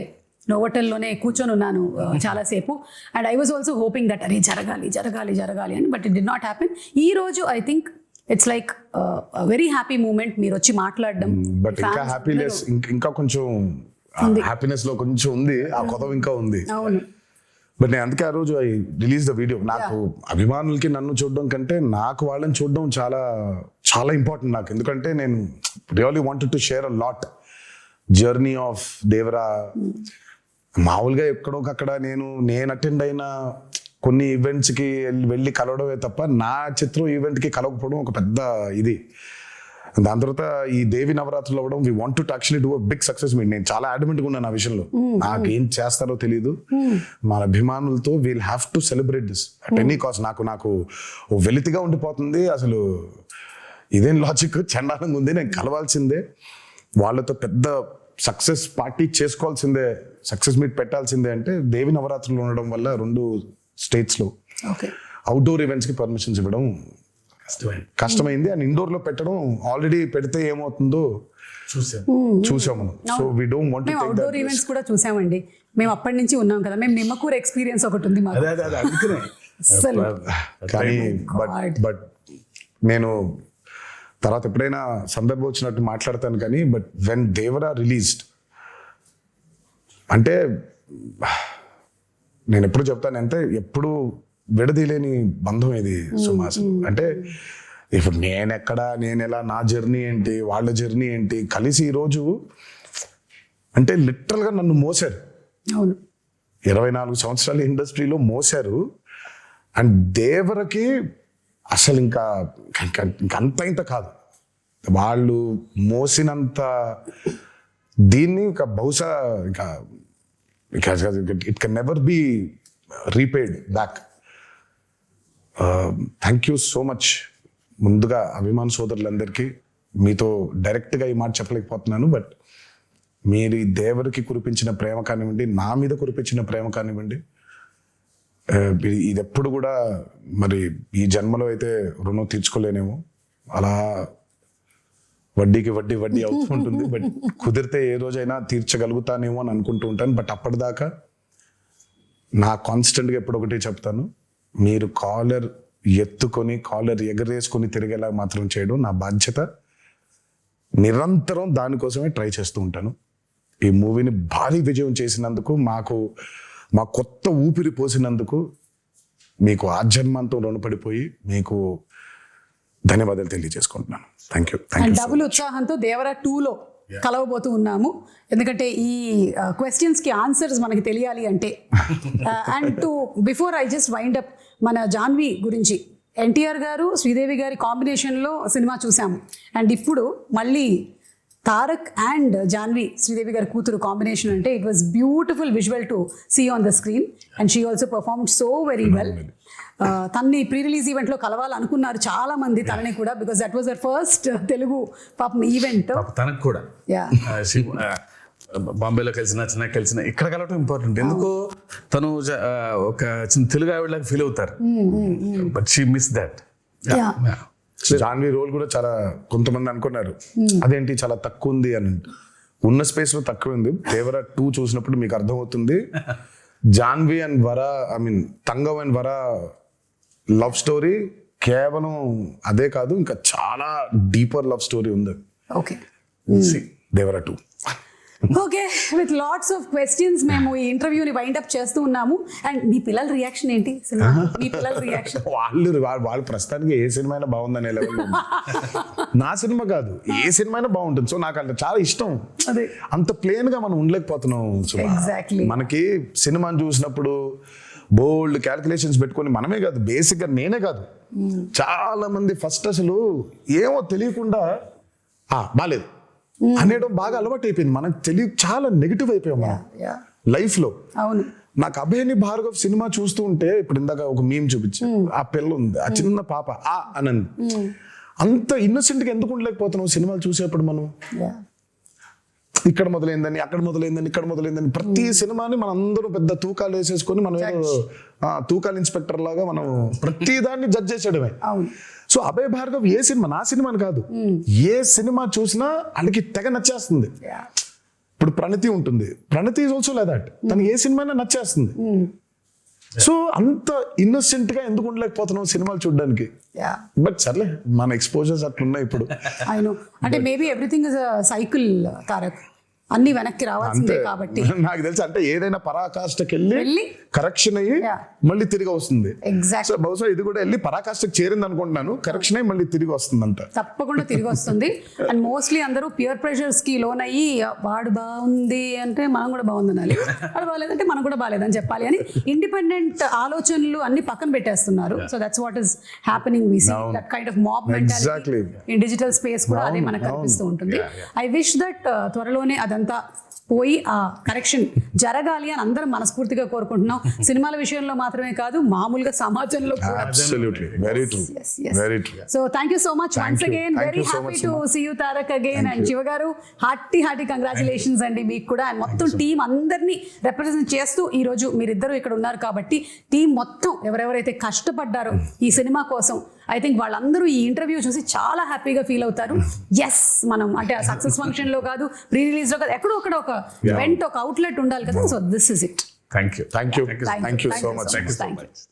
[SPEAKER 1] నోవోటెల్లోనే కూర్చొని ఉన్నాను చాలాసేపు. And I was also hoping that అరే జరగాలి అని, but it did not happen. ఈ రోజు I think it's like very happy moment, మీరు వచ్చి మాట్లాడడం.
[SPEAKER 2] బట్ ఇంకా హ్యాపీనెస్, ఇంకా కొంచెం హ్యాపీనెస్ లో కొంచెం ఉంది, ఆ కొత్త ఇంకా ఉంది.
[SPEAKER 1] అవును.
[SPEAKER 2] బట్ నేను అందుకే ఆ రోజు ఐ రిలీజ్ ద వీడియో. నాకు అభిమానులకి నన్ను చూడడం కంటే నాకు వాళ్ళని చూడడం చాలా చాలా ఇంపార్టెంట్ నాకు. ఎందుకంటే నేను really wanted to share a lot journey of Devara. మామూలుగా ఎక్కడోకక్కడ నేను అటెండ్ అయిన కొన్ని ఈవెంట్స్కి వెళ్ళి కలవడమే తప్ప నా చిత్రం ఈవెంట్కి కలవకపోవడం ఒక పెద్ద ఇది. దాని తర్వాత ఈ దేవి నవరాత్రులు అవ్వడం, we want to actually do a big success meet. నేను చాలా అడ్మెంట్గా ఉన్నాను ఆ విషయంలో. నాకు ఏం చేస్తారో తెలియదు, మన అభిమానులతో we'll have to celebrate this at any cost. నాకు వెలితిగా ఉండిపోతుంది అసలు, ఇదేం లాజిక్, చండాలంగా ఉంది. నేను కలవాల్సిందే, వాళ్ళతో పెద్ద సక్సెస్ పార్టీ చేసుకోవాల్సిందే, సక్సెస్ మీట్ పెట్టాల్సిందే. అంటే దేవి నవరాత్రులు ఉండడం వల్ల 2 స్టేట్స్లో అవుట్డోర్ ఈవెంట్స్కి పర్మిషన్స్ ఇవ్వడం కష్టమైంది. అండ్ ఇండోర్ లో పెట్టడం, ఆల్రెడీ పెడితే ఏమవుతుందో చూసాం మనం. So we don't want to take
[SPEAKER 1] outdoor events కూడా చూసామండి. మేము అప్పటి నుంచి ఉన్నాం కదా, మేము నిమ్మకూరు ఎక్స్పీరియన్స్ ఒకటి ఉంది మాకు.
[SPEAKER 2] కానీ బట్ నేను తర్వాత ఎప్పుడైనా సందర్భం వచ్చినట్టు మాట్లాడతాను కానీ, బట్ వెన్ దేవరా రిలీజ్డ్ అంటే నేను ఎప్పుడు చెప్తానంటే, ఎప్పుడు విడదీలేని బంధం ఇది సుమాసు. అంటే ఇప్పుడు నేను ఎలా, నా జర్నీ ఏంటి, వాళ్ళ జర్నీ ఏంటి, కలిసి ఈరోజు అంటే లిటరల్గా నన్ను మోసారు. 24 సంవత్సరాల ఇండస్ట్రీలో మోసారు. అండ్ దేవరకి అసలు ఇంకా ఇంత కాదు, వాళ్ళు మోసినంత దీన్ని ఇంకా బహుశా ఇంకా it can never be repaid back. Thank you so much. ముందుగా అభిమాన సోదరులందరికీ మీతో డైరెక్ట్గా ఈ మాట చెప్పలేకపోతున్నాను, బట్ మీరు ఈ దేవరికి కురిపించిన ప్రేమ కానివ్వండి, నా మీద కురిపించిన ప్రేమ కానివ్వండి, ఇది ఎప్పుడు కూడా మరి ఈ జన్మలో అయితే రుణం తీర్చుకోలేనేమో, అలా వడ్డీకి వడ్డీ అవుతూ ఉంటుంది. బట్ కుదిరితే ఏ రోజైనా తీర్చగలుగుతానేమో అని అనుకుంటూ ఉంటాను. బట్ అప్పటిదాకా నా కాన్స్టెంట్గా ఎప్పుడు ఒకటి చెప్తాను, మీరు కాలర్ ఎత్తుకొని కాలర్ ఎగరేసుకొని తిరిగేలా మాత్రం చేయడం నా బాధ్యత. నిరంతరం దానికోసమే ట్రై చేస్తూ ఉంటాను. ఈ మూవీని భారీ విజయం చేసినందుకు, మా కొత్త ఊపిరి పోసినందుకు మీకు ఆజన్మాంతం రుణపడిపోయి మీకు ధన్యవాదాలు తెలియజేసుకుంటున్నాను. Thank you.
[SPEAKER 1] అండ్ డబుల్ ఉత్సాహంతో దేవరా 2లో కలవబోతూ ఉన్నాము. ఎందుకంటే ఈ క్వశ్చన్స్కి ఆన్సర్స్ మనకి తెలియాలి అంటే. And to before I just wind up, మన జాన్వి గురించి, ఎన్టీఆర్ గారు శ్రీదేవి గారి కాంబినేషన్లో సినిమా చూసాము. అండ్ ఇప్పుడు మళ్ళీ తారక్ అండ్ జాన్వి, శ్రీదేవి గారి కూతురు కాంబినేషన్ అంటే it was beautiful visual to see on the screen. And she also performed so very well. తన్ని ప్రీ రిలీజ్ ఈవెంట్లో కలవాలనుకున్నారు చాలా మంది తనని కూడా, because that was our first Telugu పాపం ఈవెంట్.
[SPEAKER 3] తనకు కూడా బాంబేలో కలిసిన, చెన్నై కలిసిన, ఇక్కడ కలవటం ఇంపార్టెంట్. ఎందుకో తను ఒక చిన్న తెలుగు ఆవిడలాగా ఫీల్ అవుతారు. But she miss that.
[SPEAKER 2] Janhvi role కూడా చాలా, కొంతమంది అనుకున్నారు అదేంటి చాలా తక్కువ ఉంది అని. ఉన్న స్పేస్ లో తక్కువ ఉంది. దేవరా 2 చూసినప్పుడు మీకు అర్థమవుతుంది. జాన్వి అండ్ వర, తంగం అండ్ వర లవ్ స్టోరీ కేవలం అదే కాదు, ఇంకా చాలా డీపర్ లవ్ స్టోరీ ఉంది.
[SPEAKER 1] Okay,
[SPEAKER 2] Devara 2.
[SPEAKER 1] Okay, with lots of questions మేము ఈ ఇంటర్వ్యూని వైండ్ అప్ చేస్తూ ఉన్నాము. అండ్ మీ పిల్లల రియాక్షన్ ఏంటి? మీ పిల్లల రియాక్షన్?
[SPEAKER 2] వాళ్ళు ప్రస్తుతానికి ఏ సినిమా అయినా బాగుందనే లెవెల్. నా సినిమా కాదు, ఏ సినిమా అయినా బాగుంటుంది. సో నాకు అంటే చాలా ఇష్టం. అంత ప్లేన్ గా మనం ఉండలేకపోతున్నాం.
[SPEAKER 1] Exactly.
[SPEAKER 2] మనకి సినిమాని చూసినప్పుడు బోల్డ్ క్యాల్కులేషన్స్ పెట్టుకొని, మనమే కాదు, బేసిక్ గా నేనే కాదు, చాలా మంది ఫస్ట్ అసలు ఏమో తెలియకుండా బాలేదు అనేయడం బాగా అలవాటు అయిపోయింది. మనకు చాలా నెగిటివ్ అయిపోయాం మనం లైఫ్ లో.
[SPEAKER 1] అవును,
[SPEAKER 2] నాకు అభయని భార్గవ్ సినిమా చూస్తూ ఉంటే, ఇప్పుడు ఇందాక ఒక మీమ్ చూపించి, ఆ పిల్ల ఉంది, ఆ చిన్న పాప అనంది, అంత ఇన్నోసెంట్ గా ఎందుకు ఉండలేకపోతున్నాం సినిమాలు చూసేప్పుడు మనం? ఇక్కడ మొదలైందని, అక్కడ మొదలైందని, ఇక్కడ మొదలైందని, ప్రతి సినిమాని మనం అందరూ పెద్ద తూకాలు వేసేసుకొని, మనం తూకాలు ఇన్స్పెక్టర్ లాగా మనం ప్రతి దాన్ని జడ్జ్ చేసేయడమే. సో అభయ్ భార్గవ్ ఏ సినిమా, నా సినిమాని కాదు, ఏ సినిమా చూసినా వాళ్ళకి తెగ నచ్చేస్తుంది. ఇప్పుడు ప్రణతి ఉంటుంది, ప్రణతి ఈజ్ ఆల్సో లైక్ దట్, తనకి ఏ సినిమా అయినా నచ్చేస్తుంది. సో అంత ఇన్నోసెంట్ గా ఎందుకు ఉండలేకపోతున్నాం సినిమాలు చూడడానికి? బట్ సర్లే, మన ఎక్స్పోజర్స్ అట్లున్నాయి ఇప్పుడు.
[SPEAKER 1] అంటే maybe everything is a cycle Tarak, అన్ని వెనక్కి రావాల్సిందే కాబట్టి.
[SPEAKER 2] నాకు తెలిసి అంటే ఏదైనా పరాకాష్ఠకి వెళ్ళి కరెక్షన్ అయ్యి మళ్ళీ తిరిగి వస్తుంది. సో బహుశా ఇది కూడా వెళ్ళి పరాకాష్ఠకి చేరింది అనుకుంటున్నాను, కరెక్షన్ అయ్యి మళ్ళీ తిరిగి వస్తుంది అంట.
[SPEAKER 1] తప్పకుండా తిరిగి వస్తుంది. అండ్ మోస్ట్లీ అందరూ పియర్ ప్రెషర్స్ కి లోన్ అయ్యి, వాడు బాగుంది అంటే మనం కూడా బాగుంది అనాలి, వాడు బాగాలేదంటే మనం కూడా బాగాలేదని చెప్పాలి అని ఇండిపెండెంట్ ఆలోచనలు అన్ని పక్కన పెట్టేస్తున్నారు. So that's what is happening. We see that kind of mob mentality in digital space కూడా అదే మనకు కనిపిస్తూ ఉంటుంది. ఐ విష్ దట్ త్వరలోనే అదంతా పోయి ఆ కరెక్షన్ జరగాలి అని అందరం మనస్ఫూర్తిగా కోరుకుంటున్నాం. సినిమాల విషయంలో మాత్రమే కాదు, మామూలుగా సమాజంలో కూడా. So thank you so much once again. Very happy to see you Tarak again. And Shiva గారు, హార్టీ కంగ్రాచులేషన్స్ అండి మీకు కూడా. అండ్ మొత్తం టీం అందరినీ రిప్రజెంట్ చేస్తూ ఈ రోజు మీరిద్దరూ ఇక్కడ ఉన్నారు కాబట్టి, టీం మొత్తం ఎవరెవరైతే కష్టపడ్డారో ఈ సినిమా కోసం, ఐ థింక్ వాళ్ళందరూ ఈ ఇంటర్వ్యూ చూసి చాలా హ్యాపీగా ఫీల్ అవుతారు. ఎస్, మనం అంటే ఆ సక్సెస్ ఫంక్షన్ లో కాదు, ప్రీ రిలీజ్ లో కాదు, ఎక్కడో అక్కడ ఒక వెంట్, ఒక అవుట్లెట్ ఉండాలి కదా. So this is it.
[SPEAKER 3] Thank you
[SPEAKER 2] so much.